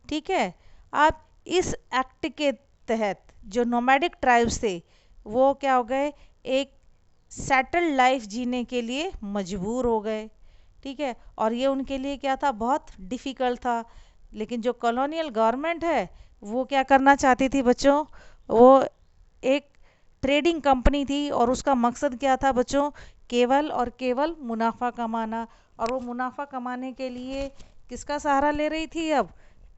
S1: ठीक है। अब इस एक्ट के तहत जो नोमैडिक ट्राइब्स थे वो क्या हो गए, एक सेटल्ड लाइफ जीने के लिए मजबूर हो गए, ठीक है। और ये उनके लिए क्या था, बहुत डिफ़िकल्ट था। लेकिन जो कॉलोनियल गवर्नमेंट है वो क्या करना चाहती थी बच्चों, वो एक ट्रेडिंग कंपनी थी और उसका मकसद क्या था बच्चों, केवल और केवल मुनाफा कमाना। और वो मुनाफा कमाने के लिए किसका सहारा ले रही थी, अब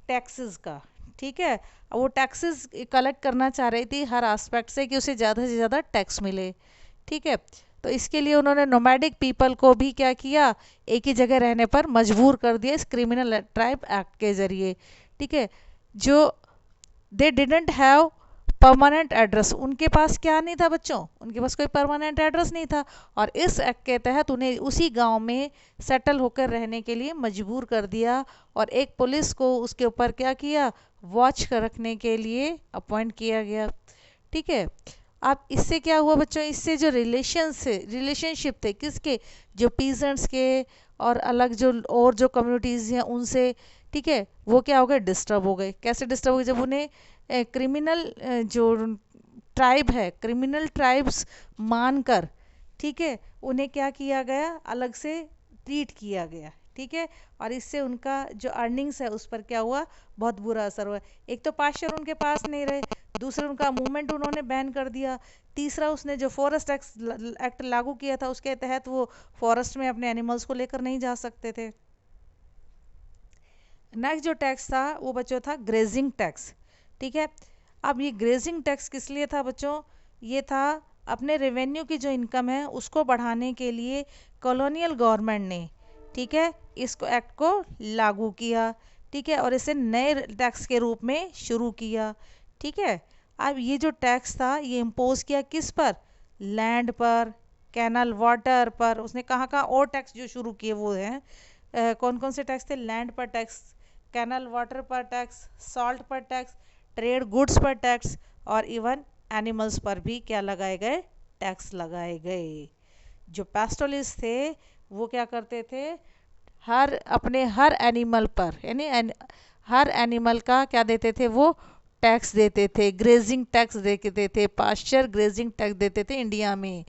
S1: टैक्सेस का, ठीक है। वो टैक्सेस कलेक्ट करना चाह रही थी हर एस्पेक्ट से कि उसे ज़्यादा से ज़्यादा टैक्स मिले, ठीक है। तो इसके लिए उन्होंने नोमैडिक पीपल को भी क्या किया, एक ही जगह रहने पर मजबूर कर दिया इस क्रिमिनल ट्राइब एक्ट के ज़रिए, ठीक है। जो they didn't have permanent address, उनके पास क्या नहीं था बच्चों, उनके पास कोई परमानेंट एड्रेस नहीं था। और इस एक्ट के तहत उन्हें उसी गांव में सेटल होकर रहने के लिए मजबूर कर दिया। और एक पुलिस को उसके ऊपर क्या किया, वॉच कर रखने के लिए अपॉइंट किया गया, ठीक है। अब इससे क्या हुआ बच्चों, इससे जो रिलेशनशिप थे किसके, जो पीजेंट्स के और अलग जो और जो कम्युनिटीज़ हैं उनसे, ठीक है, वो क्या हो गए, डिस्टर्ब हो गए। कैसे डिस्टर्ब हो गए, जब उन्हें क्रिमिनल जो ट्राइब है, क्रिमिनल ट्राइब्स मानकर, ठीक है, उन्हें क्या किया गया, अलग से ट्रीट किया गया, ठीक है। और इससे उनका जो अर्निंग्स है उस पर क्या हुआ, बहुत बुरा असर हुआ। एक तो पास्चर उनके पास नहीं रहे, दूसरा उनका मूवमेंट उन्होंने बैन कर दिया, तीसरा उसने जो फॉरेस्ट एक्ट लागू किया था उसके तहत वो फॉरेस्ट में अपने एनिमल्स को लेकर नहीं जा सकते थे। नेक्स्ट जो टैक्स था वो बच्चों था ग्रेजिंग टैक्स, ठीक है। अब ये ग्रेजिंग टैक्स किस लिए था बच्चों, ये था अपने रेवेन्यू की जो इनकम है उसको बढ़ाने के लिए कॉलोनियल गवर्नमेंट ने, ठीक है, इसको एक्ट को लागू किया, ठीक है। और इसे नए टैक्स के रूप में शुरू किया, ठीक है। अब ये जो टैक्स था ये इम्पोज किया किस पर, लैंड पर, कैनल वाटर पर। उसने कहाँ कहाँ और टैक्स जो शुरू किए वो हैं, कौन कौन से टैक्स थे, लैंड पर टैक्स, कैनल वाटर पर टैक्स, सॉल्ट पर टैक्स, ट्रेड गुड्स पर टैक्स, और इवन एनिमल्स पर भी क्या लगाए गए, टैक्स लगाए गए। जो पैस्टोलिस्ट थे वो क्या करते थे, हर एनिमल पर, यानी हर एनिमल का क्या देते थे, वो टैक्स देते थे, ग्रेजिंग टैक्स देते थे, पास्चर ग्रेजिंग टैक्स देते थे इंडिया में,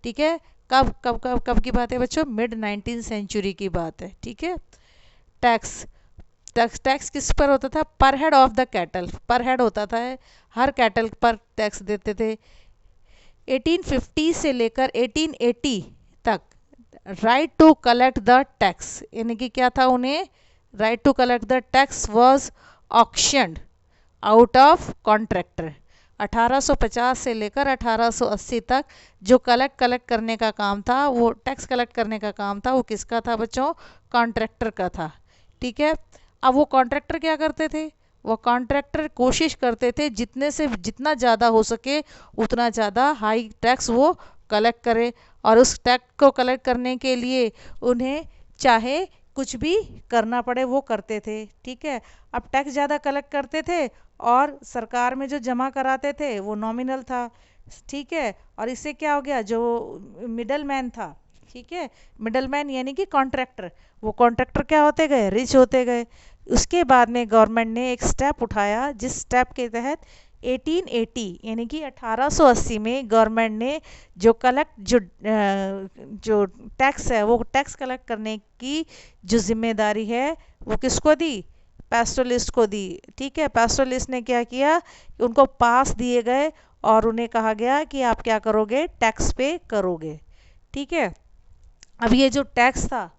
S1: ठीक है। कब कब कब कब की बात है बच्चों, मिड 19th सेंचुरी की बात है, ठीक है। टैक्स टैक्स टैक्स किस पर होता था, पर हेड ऑफ द कैटल, पर हेड होता था, हर कैटल पर टैक्स देते थे। 1850 से लेकर 1880 तक right to collect the tax, यानी कि क्या था, उन्हें right to collect the tax was auctioned out of contractor. 1850 से लेकर 1880 तक जो कलेक्ट करने का काम था, वो टैक्स कलेक्ट करने का काम था, वो किसका था बच्चों, कॉन्ट्रैक्टर का था, ठीक है। अब वो कॉन्ट्रैक्टर क्या करते थे, वो कॉन्ट्रैक्टर कोशिश करते थे जितने से जितना ज़्यादा हो सके उतना ज़्यादा हाई टैक्स वो कलेक्ट करे। और उस टैक्स को कलेक्ट करने के लिए उन्हें चाहे कुछ भी करना पड़े वो करते थे, ठीक है। अब टैक्स ज़्यादा कलेक्ट करते थे और सरकार में जो जमा कराते थे वो नॉमिनल था, ठीक है। और इससे क्या हो गया, जो मिडल मैन था, ठीक है, मिडल मैन यानी कि कॉन्ट्रैक्टर, वो कॉन्ट्रैक्टर क्या होते गए, रिच होते गए। उसके बाद में गवर्नमेंट ने एक स्टेप उठाया जिस स्टेप के तहत 1880 यानी कि 1880 में गवर्नमेंट ने जो जो टैक्स है, वो टैक्स कलेक्ट करने की जो जिम्मेदारी है वो किसको दी, पैस्टोलिस्ट को दी, ठीक है। पैस्टोलिस्ट ने क्या किया, उनको पास दिए गए और उन्हें कहा गया कि आप क्या करोगे, टैक्स पे करोगे, ठीक है। अब ये जो टैक्स था,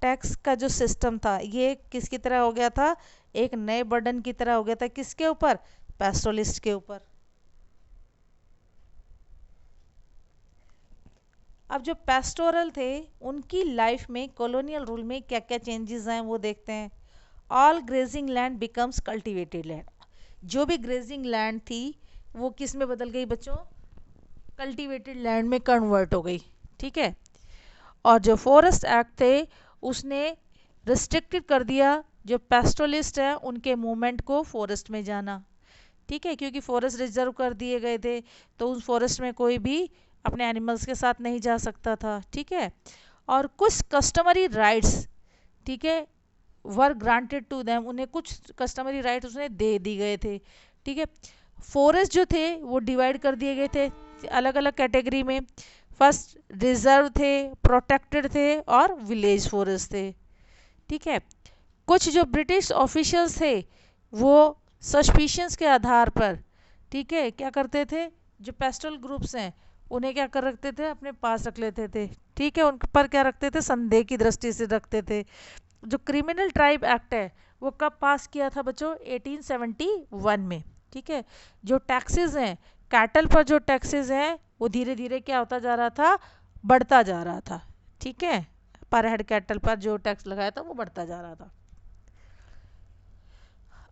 S1: टैक्स का जो सिस्टम था ये किसकी तरह हो गया था, एक नए बर्डन की तरह हो गया था, किसके ऊपर, पैस्टोलिस्ट के ऊपर। अब जो पेस्टोरल थे उनकी लाइफ में कॉलोनियल रूल में क्या क्या चेंजेस आए वो देखते हैं। All grazing land becomes cultivated land. जो भी ग्रेजिंग लैंड थी वो किस में बदल गई बच्चों, कल्टिवेटेड लैंड में कन्वर्ट हो गई। ठीक है, और जो फॉरेस्ट एक्ट थे उसने रिस्ट्रिक्टेड कर दिया जो पेस्टोलिस्ट है उनके मूवमेंट को फॉरेस्ट में जाना। ठीक है, क्योंकि फॉरेस्ट रिजर्व कर दिए गए थे तो उस फॉरेस्ट में कोई भी अपने एनिमल्स के साथ नहीं जा सकता था। ठीक है, और कुछ कस्टमरी राइट्स, ठीक है, वर ग्रांटेड टू देम, उन्हें कुछ कस्टमरी राइट्स उसने दे दी गए थे। ठीक है, फॉरेस्ट जो थे वो डिवाइड कर दिए गए थे अलग अलग कैटेगरी में। फर्स्ट रिजर्व थे, प्रोटेक्टेड थे और विलेज फॉरेस्ट थे। ठीक है, कुछ जो ब्रिटिश ऑफिशियल्स थे वो सस्पिशंस के आधार पर, ठीक है, क्या करते थे, जो पेस्टल ग्रुप्स हैं उन्हें क्या कर रखते थे, अपने पास रख लेते थे। ठीक है, उन पर क्या रखते थे, संदेह की दृष्टि से रखते थे। जो क्रिमिनल ट्राइब एक्ट है वो कब पास किया था बच्चों, 1871 में। ठीक है, जो टैक्सेस हैं, कैटल पर जो टैक्सेस हैं वो धीरे धीरे क्या होता जा रहा था, बढ़ता जा रहा था। ठीक है, पर हेड कैटल पर जो टैक्स लगाया था वो बढ़ता जा रहा था।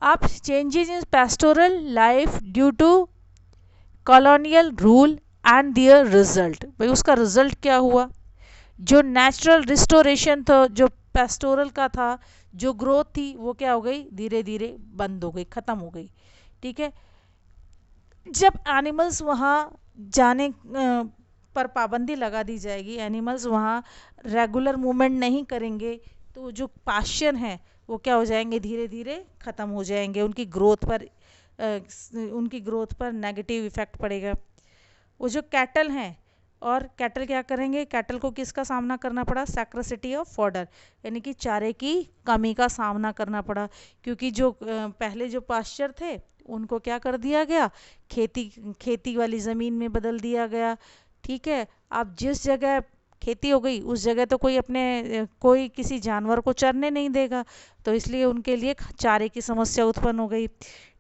S1: अब changes in pastoral life due to colonial rule and their result, भाई उसका रिजल्ट क्या हुआ, जो नेचुरल रिस्टोरेशन था जो पेस्टोरल का था, जो ग्रोथ थी वो क्या हो गई, धीरे धीरे बंद हो गई, ख़त्म हो गई। ठीक है, जब एनिमल्स वहाँ जाने पर पाबंदी लगा दी जाएगी, एनिमल्स वहाँ रेगुलर मूवमेंट नहीं करेंगे तो जो पास्चर हैं वो क्या हो जाएंगे, धीरे धीरे ख़त्म हो जाएंगे, उनकी ग्रोथ पर नेगेटिव इफ़ेक्ट पड़ेगा। वो जो कैटल हैं, और कैटल क्या करेंगे, कैटल को किसका सामना करना पड़ा, सैक्रेसिटी ऑफ फॉडर, यानी कि चारे की कमी का सामना करना पड़ा, क्योंकि जो पहले जो पास्चर थे उनको क्या कर दिया गया, खेती वाली ज़मीन में बदल दिया गया। ठीक है, अब जिस जगह खेती हो गई उस जगह तो कोई किसी जानवर को चरने नहीं देगा, तो इसलिए उनके लिए चारे की समस्या उत्पन्न हो गई।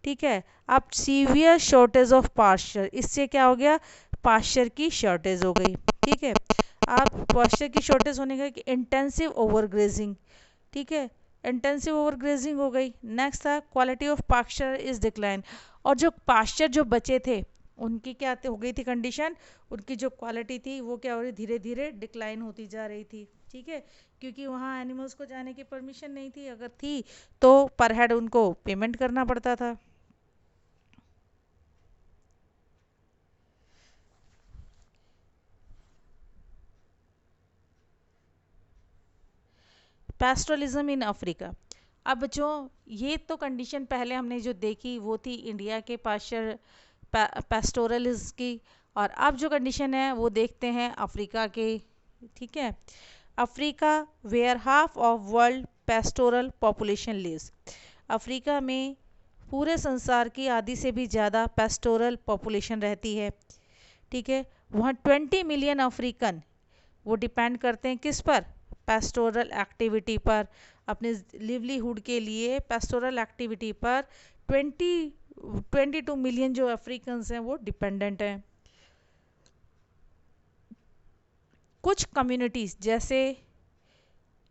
S1: ठीक है, अब सीवियर शॉर्टेज ऑफ पास्चर, इससे क्या हो गया, पास्चर की शॉर्टेज हो गई। ठीक है, आप पास्चर की शॉर्टेज होने का इंटेंसिव ओवरग्रेजिंग, ठीक है, इंटेंसिव ओवरग्रेजिंग हो गई। नेक्स्ट था quality of pasture is decline, और जो पास्चर जो बचे थे उनकी क्या हो गई थी कंडीशन, उनकी जो क्वालिटी थी वो क्या हो रही, धीरे धीरे डिक्लाइन होती जा रही थी। ठीक है, क्योंकि वहाँ एनिमल्स को जाने की परमिशन नहीं थी, अगर थी तो पर हेड उनको पेमेंट करना पड़ता था। पैस्टोरलिज्म इन अफ्रीका, अब बच्चों ये तो कंडीशन पहले हमने जो देखी वो थी इंडिया के पास्चर पैस्टोरलिज्म की, और अब जो कंडीशन है वो देखते हैं अफ्रीका के। ठीक है, Africa where half of world pastoral population lives, Africa में पूरे संसार की आधी से भी ज़्यादा पेस्टोरल पॉपुलेशन रहती है। ठीक है, वहाँ 20 मिलियन अफ्रीकन वो डिपेंड करते हैं किस पर, पेस्टोरल एक्टिविटी पर, अपने लिवलीहुड के लिए पेस्टोरल एक्टिविटी पर 22 मिलियन जो अफ्रीकन्स हैं वो डिपेंडेंट हैं। कुछ कम्युनिटीज़ जैसे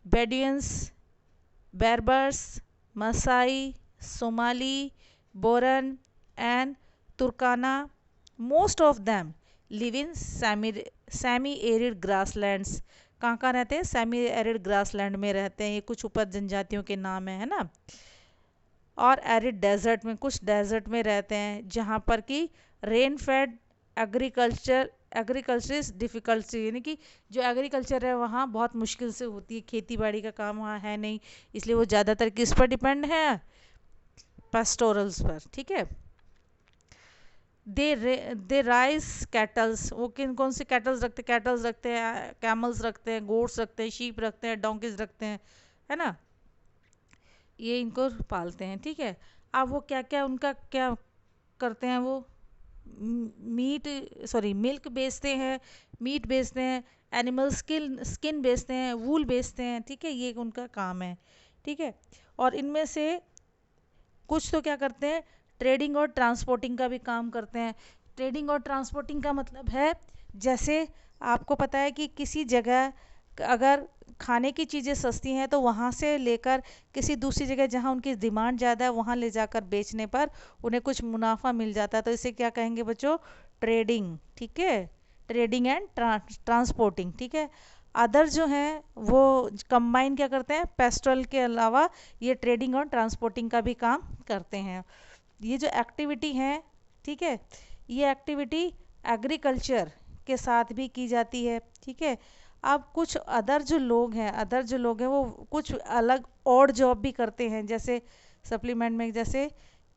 S1: Bedouins, Berbers, Maasai, Somali, Boran and Turkana, most of them live in semi arid grasslands, कहाँ कहाँ रहते हैं, सेमी एरिड ग्रासलैंड में रहते हैं, ये कुछ ऊपर जनजातियों के नाम है ना, और एरिड डेजर्ट में, कुछ डेजर्ट में रहते हैं जहाँ पर कि rain fade agriculture is difficulty, यानी कि जो एग्रीकल्चर है वहाँ बहुत मुश्किल से होती है, खेती बाड़ी का काम वहाँ है नहीं, इसलिए वो ज़्यादातर किस पर डिपेंड है, पेस्टोरल्स पर। ठीक है, दे राइस कैटल्स, वो कौन से कैटल्स रखते हैं, कैमल्स रखते हैं, गोट्स रखते हैं, शीप रखते हैं, डोंकीज रखते हैं, है ना, ये इनको पालते हैं। ठीक है, अब वो क्या क्या उनका क्या करते हैं, वो मिल्क बेचते हैं, मीट बेचते हैं, एनिमल स्किन बेचते हैं, वूल बेचते हैं। ठीक है, ये उनका काम है। ठीक है, और इनमें से कुछ तो क्या करते हैं, ट्रेडिंग और ट्रांसपोर्टिंग का भी काम करते हैं। ट्रेडिंग और ट्रांसपोर्टिंग का मतलब है, जैसे आपको पता है कि किसी जगह अगर खाने की चीज़ें सस्ती हैं तो वहाँ से लेकर किसी दूसरी जगह जहाँ उनकी डिमांड ज़्यादा है वहाँ ले जाकर बेचने पर उन्हें कुछ मुनाफा मिल जाता है, तो इसे क्या कहेंगे बच्चों? ट्रेडिंग। ठीक है, ट्रेडिंग एंड ट्रांसपोर्टिंग। ठीक है, अदर जो हैं वो कंबाइन क्या करते हैं, पेस्टोरल के अलावा ये ट्रेडिंग और ट्रांसपोर्टिंग का भी काम करते हैं। ये जो एक्टिविटी है, ठीक है, ये एक्टिविटी एग्रीकल्चर के साथ भी की जाती है। ठीक है, अब कुछ अदर जो लोग हैं वो कुछ अलग और जॉब भी करते हैं, जैसे सप्लीमेंट में, जैसे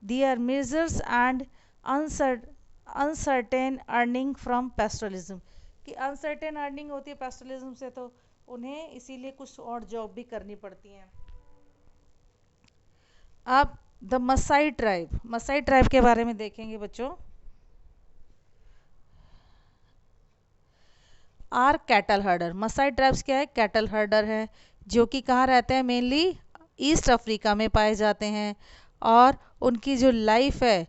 S1: their measures and uncertain earning from pastoralism, कि अनसर्टेन अर्निंग होती है पेस्टोरलिज्म से, तो उन्हें इसीलिए कुछ और जॉब भी करनी पड़ती हैं। अब द मसाई ट्राइब के बारे में देखेंगे बच्चों। Are cattle herder, Maasai tribes क्या है? कैटल हर्डर है, जो कि कहाँ रहते हैं? मेनली ईस्ट अफ्रीका में पाए जाते हैं। और उनकी जो लाइफ है,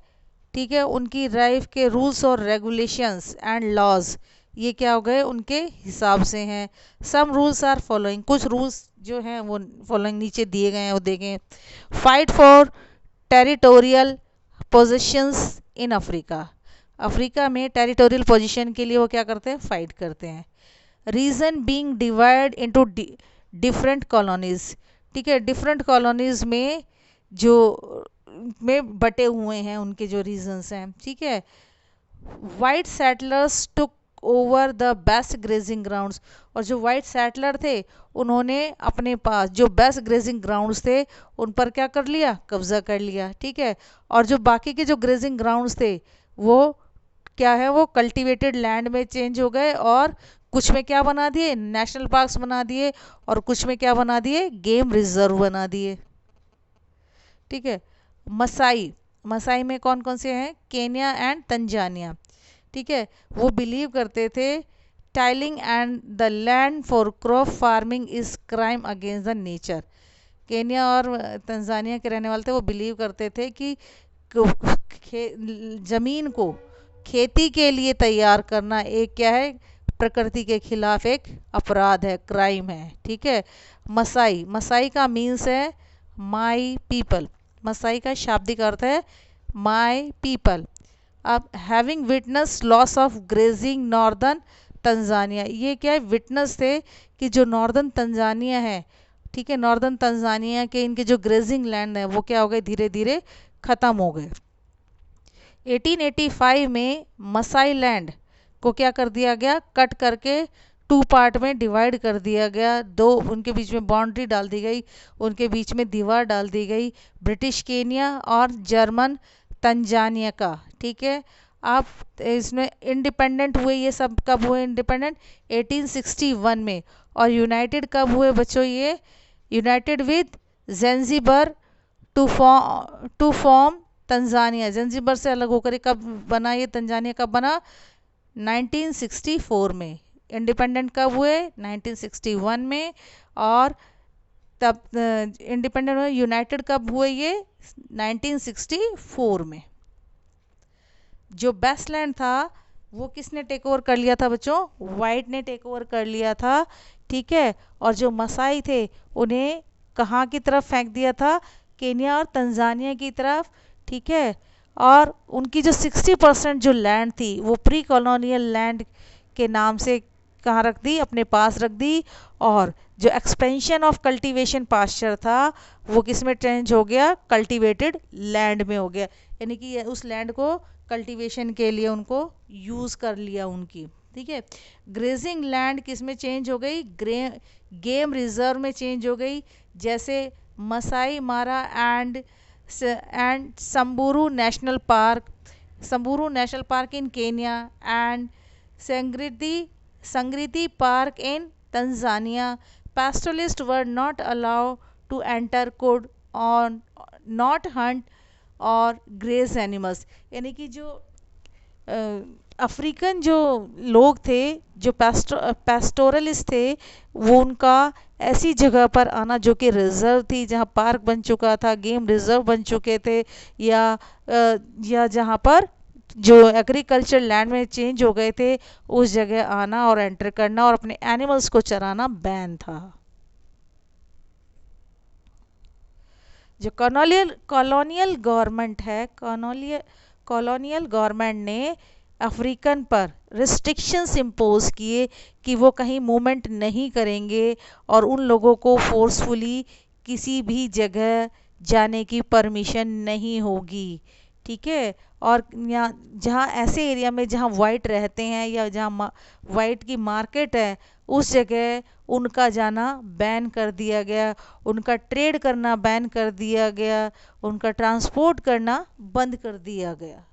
S1: ठीक है, उनकी लाइफ के रूल्स और रेगुलेशंस एंड लॉज, ये क्या हो गए? उनके हिसाब से हैं। सम रूल्स आर फॉलोइंग, कुछ रूल्स जो हैं वो फॉलोइंग नीचे दिए गए हैं, वो देखें। Fight for territorial positions in Africa, Africa में टेरिटोरियल पोजीशन के लिए वो क्या करते हैं? फाइट करते हैं। Reason being divide into different colonies, ठीक है, डिफरेंट कॉलोनीज में जो में बटे हुए हैं उनके जो रीजन्स हैं। ठीक है, white settlers took over the best grazing grounds, और जो वाइट सेटलर थे उन्होंने अपने पास जो बेस्ट ग्रेजिंग ग्राउंड्स थे उन पर क्या कर लिया? कब्जा कर लिया। ठीक है, और जो बाकी के जो ग्रेजिंग ग्राउंड्स थे वो क्या है? वो कल्टीवेटेड लैंड में चेंज हो गए, और कुछ में क्या बना दिए? नेशनल पार्क्स बना दिए, और कुछ में क्या बना दिए? गेम रिजर्व बना दिए। ठीक है, मसाई में कौन कौन से हैं? Kenya and Tanzania. ठीक है, वो बिलीव करते थे tiling and the land for crop farming is crime against the nature. Kenya और तंजानिया के रहने वाले थे, वो बिलीव करते थे कि ज़मीन को खेती के लिए तैयार करना एक क्या है? प्रकृति के खिलाफ एक अपराध है, क्राइम है। ठीक है, मसाई का मीन्स है माई पीपल, मसाई का शाब्दिक अर्थ है माई पीपल। अब having witness loss of grazing northern Tanzania, ये क्या है? विटनेस थे कि जो नॉर्दर्न तंजानिया है, ठीक है, नॉर्दर्न तंजानिया के इनके जो ग्रेजिंग लैंड है वो क्या हो गए? धीरे धीरे ख़त्म हो गए। 1885 में मसाई लैंड को क्या कर दिया गया? कट करके 2 पार्ट में डिवाइड कर दिया गया, दो उनके बीच में बाउंड्री डाल दी गई, उनके बीच में दीवार डाल दी गई, ब्रिटिश केनिया और जर्मन तंजानिया का। ठीक है, आप इसमें इंडिपेंडेंट हुए, ये सब कब हुए इंडिपेंडेंट? 1861 में। और यूनाइटेड कब हुए बच्चों? ये united with Zanzibar to form Tanzania, Zanzibar से अलग होकर कब बना ये तंजानिया? कब बना? 1964 में। इंडिपेंडेंट कब हुए? 1961 में। और तब इंडिपेंडेंट हुए, यूनाइटेड कब हुए ये? 1964 में। जो वेस्टलैंड था वो किसने टेक ओवर कर लिया था बच्चों? वाइट ने टेक ओवर कर लिया था। ठीक है, और जो मसाई थे उन्हें कहाँ की तरफ फेंक दिया था? केन्या और तंजानिया की तरफ। ठीक है, और उनकी जो 60% जो लैंड थी वो प्री कॉलोनियल लैंड के नाम से कहाँ रख दी? अपने पास रख दी। और जो एक्सपेंशन ऑफ कल्टीवेशन पास्चर था वो किस में चेंज हो गया? कल्टीवेटेड लैंड में हो गया, यानी कि उस लैंड को कल्टीवेशन के लिए उनको यूज़ कर लिया उनकी। ठीक है, ग्रेजिंग लैंड किस में चेंज हो गई? गेम रिजर्व में चेंज हो गई, जैसे मसाई मारा and Samburu National Park, Samburu National Park in Kenya, and Sangriti Park in Tanzania. Pastoralists were not allowed to enter, could on not hunt और ग्रेज एनिमल्स, यानी कि जो अफ्रीकन जो लोग थे, जो पेस्टोरलिस्ट थे, वो उनका ऐसी जगह पर आना जो कि रिजर्व थी, जहाँ पार्क बन चुका था, गेम रिजर्व बन चुके थे, या जहाँ पर जो एग्रीकल्चर लैंड में चेंज हो गए थे उस जगह आना और एंटर करना और अपने एनिमल्स को चराना बैन था। जो कॉलोनियल कॉलोनियल गवर्नमेंट है, कॉलोनियल गवर्नमेंट ने अफ्रीकन पर रिस्ट्रिक्शंस इम्पोज किए कि वो कहीं मूवमेंट नहीं करेंगे और उन लोगों को फोर्सफुली किसी भी जगह जाने की परमिशन नहीं होगी। ठीक है। और यहाँ जहाँ ऐसे एरिया में जहाँ वाइट रहते हैं या जहाँ वाइट की मार्केट है उस जगह उनका जाना बैन कर दिया गया, उनका ट्रेड करना बैन कर दिया गया, उनका ट्रांसपोर्ट करना बंद कर दिया गया।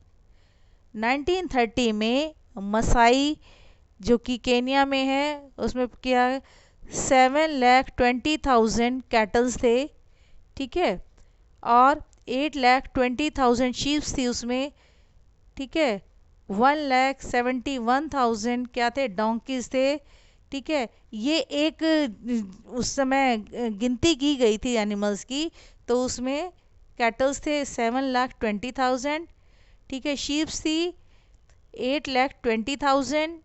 S1: 1930 में मसाई जो कि केनिया में है उसमें क्या 7,20,000 कैटल्स थे। ठीक है। और 8,20,000 शीप्स थी उसमें। ठीक है। 1,71,000 क्या थे, डोंकीज थे। ठीक है। ये एक उस समय गिनती की गई थी एनिमल्स की, तो उसमें कैटल्स थे 7,20,000। ठीक है। शीप्स थी 8,20,000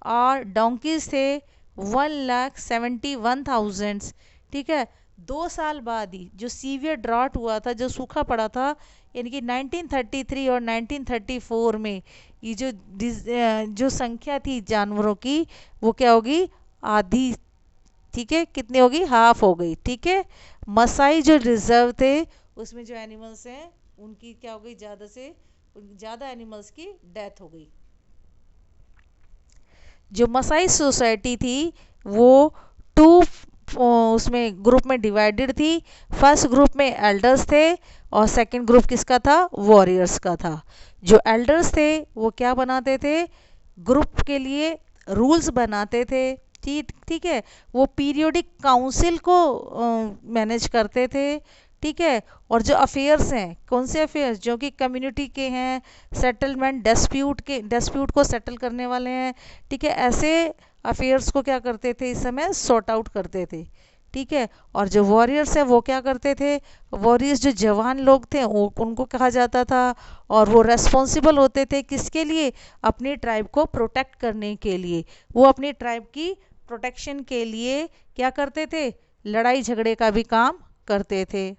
S1: और डोंकीज थे 1,71,000। ठीक है। 2 साल बाद ही जो सीवियर ड्रॉट हुआ था, जो सूखा पड़ा था, यानी कि 1933 और 1934 में ये जो संख्या थी जानवरों की वो क्या होगी, आधी। ठीक है। कितनी होगी, हाफ हो गई। ठीक है। मसाई जो रिजर्व थे उसमें जो एनिमल्स हैं उनकी क्या हो गई, ज़्यादा एनिमल्स की डेथ हो गई। जो मसाई सोसाइटी थी वो टू उसमें ग्रुप में डिवाइडेड थी। फर्स्ट ग्रुप में एल्डर्स थे और सेकंड ग्रुप किसका था, वॉरियर्स का था। जो एल्डर्स थे वो क्या बनाते थे, ग्रुप के लिए रूल्स बनाते थे। ठीक ठीक है। वो पीरियोडिक काउंसिल को मैनेज करते थे। ठीक है। और जो अफेयर्स हैं, कौन से अफेयर्स, जो कि कम्युनिटी के हैं, सेटलमेंट डिस्प्यूट को सेटल करने वाले हैं। ठीक है। ऐसे अफेयर्स को क्या करते थे इस समय, सॉर्ट आउट करते थे। ठीक है। और जो वॉरियर्स है वो क्या करते थे, वॉरियर्स जो जवान लोग थे वो उनको कहा जाता था, और वो रेस्पॉन्सिबल होते थे किसके लिए, अपनी ट्राइब को प्रोटेक्ट करने के लिए। वो अपनी ट्राइब की प्रोटेक्शन के लिए क्या करते थे, लड़ाई झगड़े का भी काम करते थे।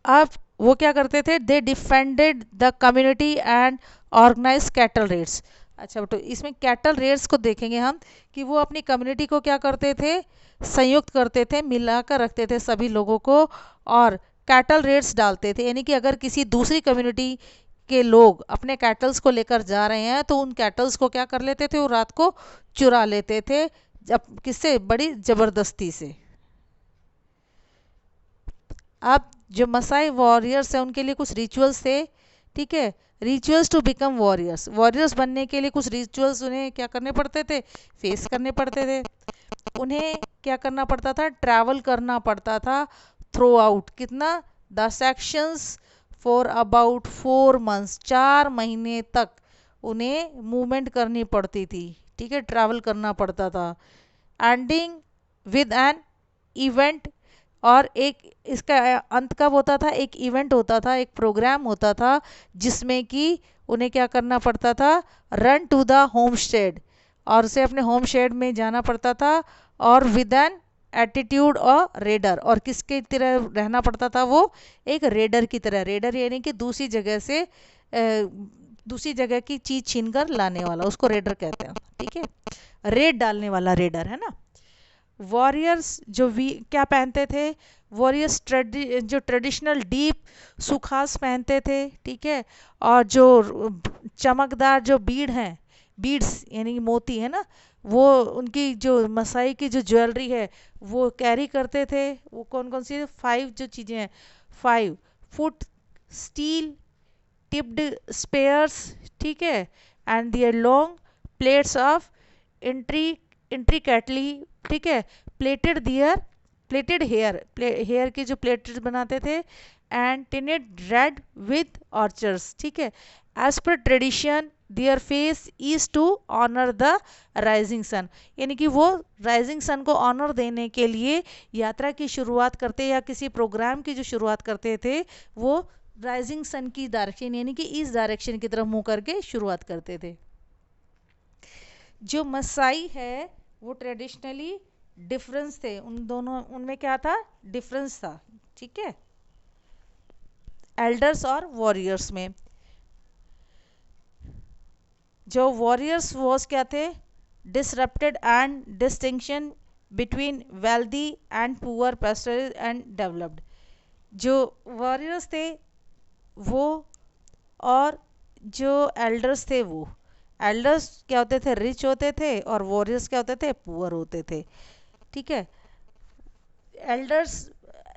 S1: अब वो क्या करते थे, they defended the community and organise cattle raids. अच्छा बेटो, इसमें कैटल रेड्स को देखेंगे हम कि वो अपनी कम्युनिटी को क्या करते थे, संयुक्त करते थे, मिलाकर रखते थे सभी लोगों को, और कैटल रेड्स डालते थे। यानी कि अगर किसी दूसरी कम्युनिटी के लोग अपने कैटल्स को लेकर जा रहे हैं तो उन कैटल्स को क्या कर लेते थे, वो रात को चुरा लेते थे, जब किससे, बड़ी ज़बरदस्ती से। अब जो मसाई वॉरियर्स हैं उनके लिए कुछ रिचुअल्स थे। ठीक है। Rituals to become warriors, warriors बनने के लिए कुछ रिचुअल्स उन्हें क्या करने पड़ते थे, फेस करने पड़ते थे। उन्हें क्या करना पड़ता था, ट्रैवल करना पड़ता था थ्रू आउट कितना, the sections for about 4 months, 4 महीने तक उन्हें मूवमेंट करनी पड़ती थी। ठीक है। ट्रैवल करना पड़ता था, एंडिंग विद एन इवेंट। और एक इसका अंत कब होता था, एक इवेंट होता था, एक प्रोग्राम होता था जिसमें कि उन्हें क्या करना पड़ता था, run to the home shed, और उसे अपने होम शेड में जाना पड़ता था, और विद एन एटीट्यूड और रेडर, और किसके तरह रहना पड़ता था, वो एक रेडर की तरह। रेडर यानी कि दूसरी जगह से दूसरी जगह की चीज़ छीन कर लाने वाला, उसको रेडर कहते हैं। ठीक है। रेड डालने वाला रेडर है ना। वॉरियर्स जो वी क्या पहनते थे, वॉरियर्स जो ट्रेडिशनल डीप सुखास पहनते थे। ठीक है। और जो चमकदार जो बीड हैं, बीड्स यानी कि मोती है ना, वो उनकी जो मसाई की जो ज्वेलरी है वो कैरी करते थे। वो कौन कौन सी 5 जो चीज़ें हैं, 5 फुट स्टील टिप्ड स्पेयर्स। ठीक है। And their long plaits of intricately, ठीक है, प्लेटेड हेयर के जो प्लेटेड बनाते थे, and tinted red with ochres. ठीक है। As per tradition their face is to honour the rising sun, यानी कि वो राइजिंग सन को ऑनर देने के लिए यात्रा की शुरुआत करते या किसी प्रोग्राम की जो शुरुआत करते थे वो राइजिंग सन की डायरेक्शन यानी कि इस डायरेक्शन की तरफ मुंह करके शुरुआत करते थे। जो मसाई है वो ट्रेडिशनली डिफरेंस थे उन दोनों, उनमें क्या था, डिफरेंस था, ठीक है, एल्डर्स और वॉरियर्स में। जो वॉरियर्स वॉज क्या थे, disrupted and distinction between wealthy and poor, pastel and developed. जो वॉरियर्स थे वो, और जो एल्डर्स थे वो, एल्डर्स क्या होते थे, रिच होते थे, और वॉरियर्स क्या होते थे, पुअर होते थे, ठीक है। एल्डर्स,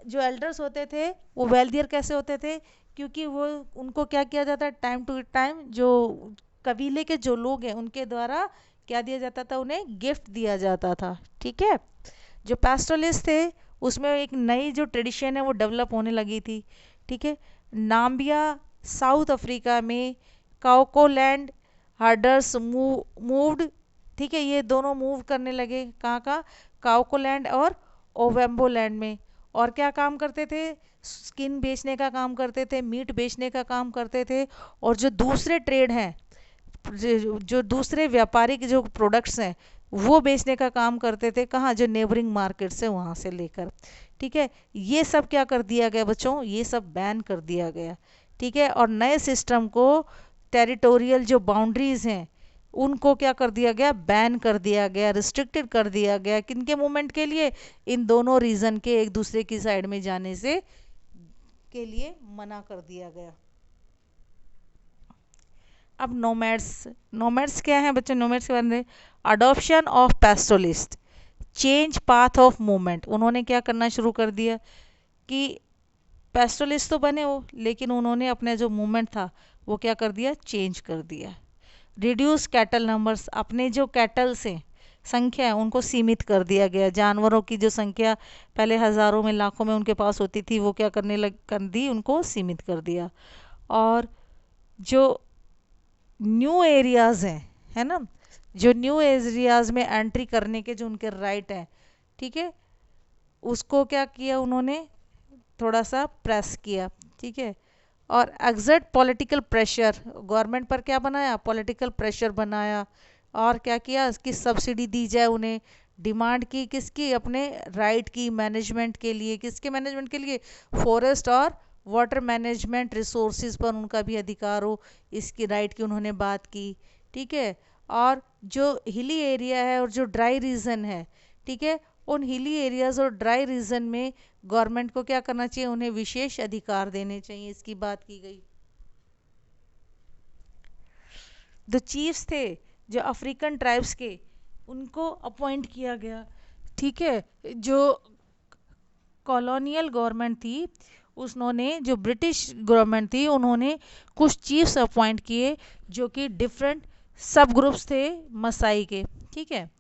S1: जो एल्डर्स होते थे वो वेल्दियर कैसे होते थे, क्योंकि वो उनको क्या किया जाता है, टाइम टू टाइम जो कबीले के जो लोग हैं उनके द्वारा क्या दिया जाता था, उन्हें गिफ्ट दिया जाता था, ठीक है। जो पैस्टोलिस्ट थे उसमें एक नई जो ट्रेडिशन है वो डेवलप होने लगी थी, ठीक है। नाम्बिया साउथ अफ्रीका में काउकोलैंड हर्डर्स मूव्ड, ठीक है, ये दोनों मूव करने लगे, कहाँ का, काउकोलैंड और ओवेम्बोलैंड में। और क्या काम करते थे, स्किन बेचने का काम करते थे, मीट बेचने का काम करते थे, और जो दूसरे ट्रेड हैं, जो दूसरे व्यापारिक जो प्रोडक्ट्स हैं वो बेचने का काम करते थे, कहाँ, जो नेबरिंग मार्केट से वहाँ से लेकर, ठीक है। ये सब क्या कर दिया गया बच्चों, ये सब बैन कर दिया गया, ठीक है। और नए सिस्टम को टेरिटोरियल जो बाउंड्रीज हैं उनको क्या कर दिया गया, बैन कर दिया गया, रिस्ट्रिक्टेड कर दिया गया, किनके मूवमेंट के लिए, इन दोनों रीजन के एक दूसरे की साइड में जाने से के लिए मना कर दिया गया। अब नोमैड्स, नोमैड्स क्या है बच्चों, नोमैड्स के बारे में, adoption of pastoralist, change path of movement. उन्होंने क्या करना शुरू कर दिया कि पैस्टोलिस्ट तो बने वो, लेकिन उन्होंने अपने जो मूवमेंट था वो क्या कर दिया, चेंज कर दिया। रिड्यूस कैटल नंबर्स, अपने जो कैटल्स हैं, संख्या है, उनको सीमित कर दिया गया। जानवरों की जो संख्या पहले हज़ारों में लाखों में उनके पास होती थी वो क्या करने लग कर दी, उनको सीमित कर दिया। और जो न्यू एरियाज़ हैं, है ना, जो न्यू एरियाज़ में एंट्री करने के जो उनके राइट हैं, ठीक है, उसको क्या किया उन्होंने, थोड़ा सा प्रेस किया, ठीक है। और एग्जर्ट पॉलिटिकल प्रेशर, गवर्नमेंट पर क्या बनाया, पॉलिटिकल प्रेशर बनाया। और क्या किया, इसकी सब्सिडी दी जाए उन्हें, डिमांड की किसकी, अपने राइट की, मैनेजमेंट के लिए, किसके मैनेजमेंट के लिए, फॉरेस्ट और वाटर मैनेजमेंट रिसोर्सेज पर उनका भी अधिकार हो, इसकी राइट की उन्होंने बात की, ठीक है। और जो हिली एरिया है और जो ड्राई रीजन है, ठीक है, उन हिली एरियाज और ड्राई रीजन में गवर्नमेंट को क्या करना चाहिए, उन्हें विशेष अधिकार देने चाहिए, इसकी बात की गई। जो चीफ्स थे जो अफ्रीकन ट्राइब्स के, उनको अपॉइंट किया गया, ठीक है। जो कॉलोनियल गवर्नमेंट थी उन्होंने, जो ब्रिटिश गवर्नमेंट थी उन्होंने कुछ चीफ्स अपॉइंट किए जो कि डिफरेंट सब ग्रुप्स थे मसाई के, ठीक है।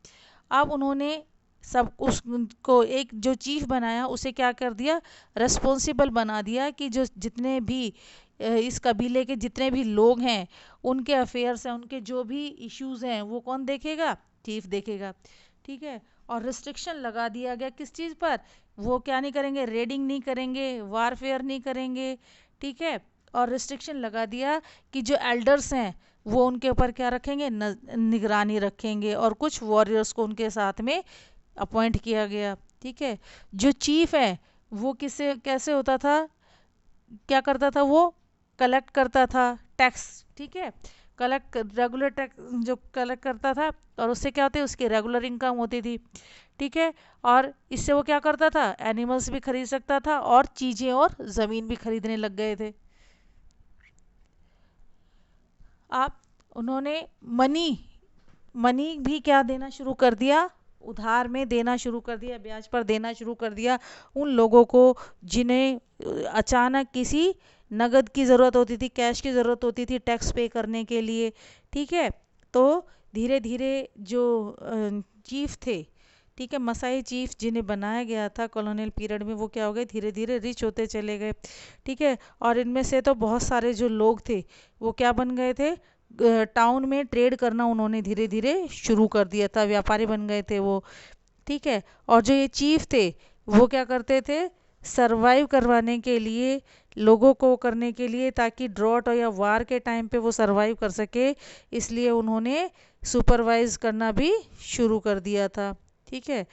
S1: अब उन्होंने सब उसको एक जो चीफ बनाया उसे क्या कर दिया, रेस्पॉन्सिबल बना दिया कि जो जितने भी इस कबीले के जितने भी लोग हैं उनके अफेयर्स हैं, उनके जो भी इश्यूज हैं वो कौन देखेगा, चीफ देखेगा, ठीक है। और रिस्ट्रिक्शन लगा दिया गया किस चीज़ पर, वो क्या नहीं करेंगे, रेडिंग नहीं करेंगे, वारफेयर नहीं करेंगे, ठीक है। और रिस्ट्रिक्शन लगा दिया कि जो एल्डर्स हैं वो उनके ऊपर क्या रखेंगे, निगरानी रखेंगे, और कुछ वॉरियर्स को उनके साथ में अपॉइंट किया गया, ठीक है। जो चीफ है वो किसे कैसे होता था, क्या करता था, वो कलेक्ट करता था टैक्स, ठीक है, कलेक्ट, रेगुलर टैक्स जो कलेक्ट करता था, और उससे क्या होती है, उसकी रेगुलर इनकम होती थी, ठीक है। और इससे वो क्या करता था, एनिमल्स भी खरीद सकता था और चीज़ें और ज़मीन भी खरीदने लग गए थे। आप उन्होंने मनी मनी भी क्या देना शुरू कर दिया, उधार में देना शुरू कर दिया, ब्याज पर देना शुरू कर दिया उन लोगों को जिन्हें अचानक किसी नगद की ज़रूरत होती थी, कैश की ज़रूरत होती थी टैक्स पे करने के लिए, ठीक है। तो धीरे धीरे जो चीफ थे, ठीक है, मसाई चीफ जिन्हें बनाया गया था कॉलोनियल पीरियड में, वो क्या हो गए, धीरे धीरे रिच होते चले गए, ठीक है। और इनमें से तो बहुत सारे जो लोग थे वो क्या बन गए थे, टाउन में ट्रेड करना उन्होंने धीरे धीरे शुरू कर दिया था, व्यापारी बन गए थे वो। ठीक है। और जो ये चीफ थे वो क्या करते थे, सरवाइव करवाने के लिए, लोगों को करने के लिए, ताकि ड्रॉट या वार के टाइम पे वो सरवाइव कर सके, इसलिए उन्होंने सुपरवाइज करना भी शुरू कर दिया था। ठीक है,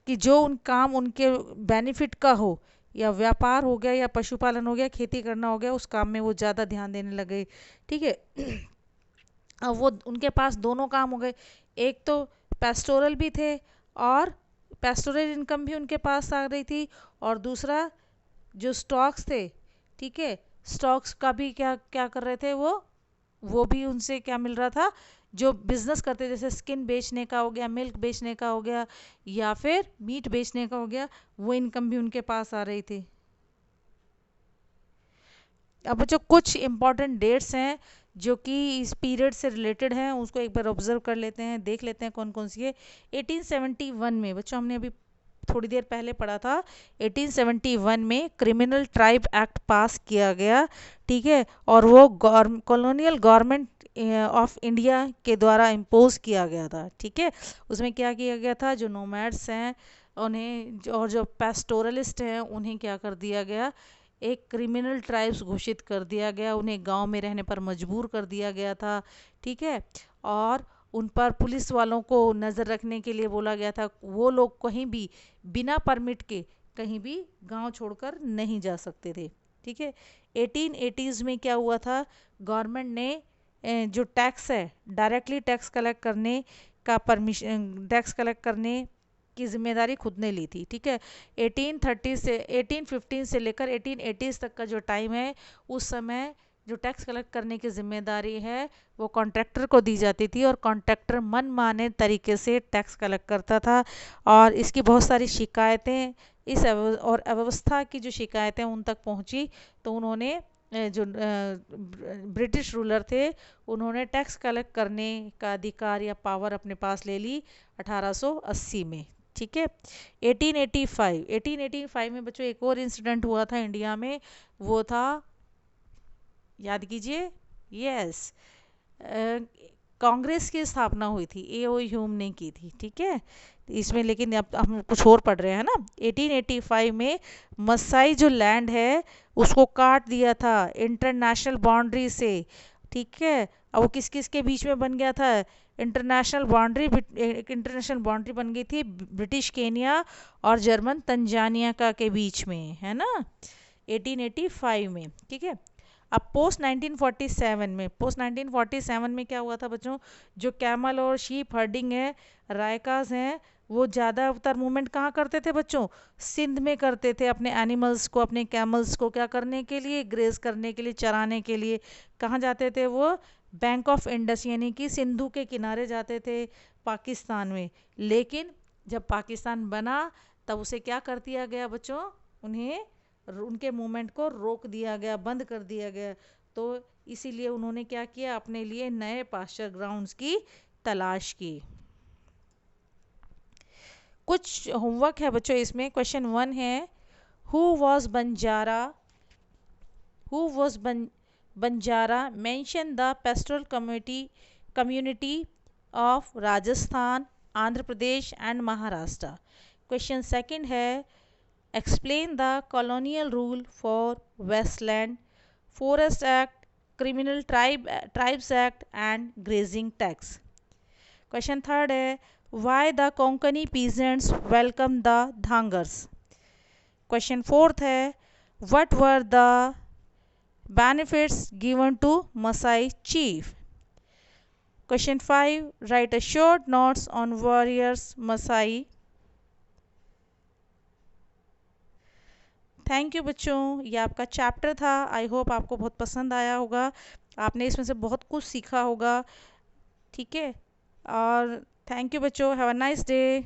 S1: कि जो उन काम उनके बेनिफिट का हो, या व्यापार हो गया या पशुपालन हो गया, खेती करना हो गया, उस काम में वो ज़्यादा ध्यान देने लगे। ठीक है। अब वो उनके पास दोनों काम हो गए, एक तो पेस्टोरल भी थे और पेस्टोरल इनकम भी उनके पास आ रही थी, और दूसरा जो स्टॉक्स थे, ठीक है, स्टॉक्स का भी क्या क्या कर रहे थे वो भी उनसे क्या मिल रहा था, जो बिजनेस करते, जैसे स्किन बेचने का हो गया, मिल्क बेचने का हो गया, या फिर मीट बेचने का हो गया, वो इनकम भी उनके पास आ रही थी। अब जो कुछ इम्पॉर्टेंट डेट्स हैं जो कि इस पीरियड से रिलेटेड हैं, उसको एक बार ऑब्जर्व कर लेते हैं, देख लेते हैं कौन कौन सी है। 1871 में बच्चों, हमने अभी थोड़ी देर पहले पढ़ा था, 1871 में क्रिमिनल ट्राइब एक्ट पास किया गया। ठीक है, और वो कॉलोनियल गवर्नमेंट ऑफ इंडिया के द्वारा इम्पोज किया गया था। ठीक है, उसमें क्या किया गया था, जो नोमैड्स हैं उन्हें, और जो पेस्टोरलिस्ट हैं उन्हें क्या कर दिया गया, एक क्रिमिनल ट्राइब्स घोषित कर दिया गया, उन्हें गांव में रहने पर मजबूर कर दिया गया था। ठीक है, और उन पर पुलिस वालों को नज़र रखने के लिए बोला गया था, वो लोग कहीं भी बिना परमिट के कहीं भी गांव छोड़कर नहीं जा सकते थे। ठीक है, 1880s में क्या हुआ था, गवर्नमेंट ने जो टैक्स है, डायरेक्टली टैक्स कलेक्ट करने का परमिशन, टैक्स कलेक्ट करने की जिम्मेदारी खुद ने ली थी। ठीक है, 1830 से 1815 से लेकर 1880s तक का जो टाइम है, उस समय जो टैक्स कलेक्ट करने की जिम्मेदारी है वो कॉन्ट्रैक्टर को दी जाती थी, और कॉन्ट्रैक्टर मनमाने तरीके से टैक्स कलेक्ट करता था, और इसकी बहुत सारी शिकायतें, इस और अव्यवस्था की जो शिकायतें उन तक पहुंची, तो उन्होंने जो ब्रिटिश रूलर थे, उन्होंने टैक्स कलेक्ट करने का अधिकार या पावर अपने पास ले ली 1880 में। ठीक है, 1885 में बच्चों एक और इंसिडेंट हुआ था इंडिया में, वो था, याद कीजिए, यस, कांग्रेस की स्थापना हुई थी, ए.ओ. ह्यूम ने की थी। ठीक है, इसमें लेकिन अब हम कुछ और पढ़ रहे हैं ना। 1885 में मसाई जो लैंड है उसको काट दिया था इंटरनेशनल बाउंड्री से। ठीक है, अब वो किस किस के बीच में बन गया था, इंटरनेशनल बाउंड्री, एक इंटरनेशनल बाउंड्री बन गई थी ब्रिटिश केनिया और जर्मन तंजानिया का के बीच में, है ना, 1885 में। ठीक है, अब पोस्ट 1947 में क्या हुआ था बच्चों, जो कैमल और शीप हर्डिंग है, रायकाज हैं, वो ज़्यादातर मूवमेंट कहाँ करते थे बच्चों, सिंध में करते थे, अपने एनिमल्स को, अपने कैमल्स को क्या करने के लिए, ग्रेज करने के लिए, चराने के लिए। कहाँ जाते थे वो, बैंक ऑफ इंडस यानी कि सिंधु के किनारे जाते थे, पाकिस्तान में। लेकिन जब पाकिस्तान बना तब उसे क्या कर दिया गया बच्चों, उन्हें उनके मूवमेंट को रोक दिया गया, बंद कर दिया गया। तो इसीलिए उन्होंने क्या किया, अपने लिए नए पास्चर ग्राउंड्स की तलाश की। कुछ होमवर्क है बच्चों इसमें। क्वेश्चन 1 है, who was Banjara, who was Banjara mention the pastoral community of Rajasthan, Andhra Pradesh and Maharashtra. Question 2 है, explain the colonial rule for Westland, Forest Act, Criminal Tribes Act and Grazing Tax. Question 3 है, why the Konkani peasants welcome the Dhangars. Question 4 है, what were the benefits given to Masai chief. Question 5, write a short notes on warriors Masai. Thank you बच्चों, ये आपका चैप्टर था। आई होप आपको बहुत पसंद आया होगा, आपने इसमें से बहुत कुछ सीखा होगा। ठीक है, और थैंक यू बच्चों, हैव अ नाइस डे।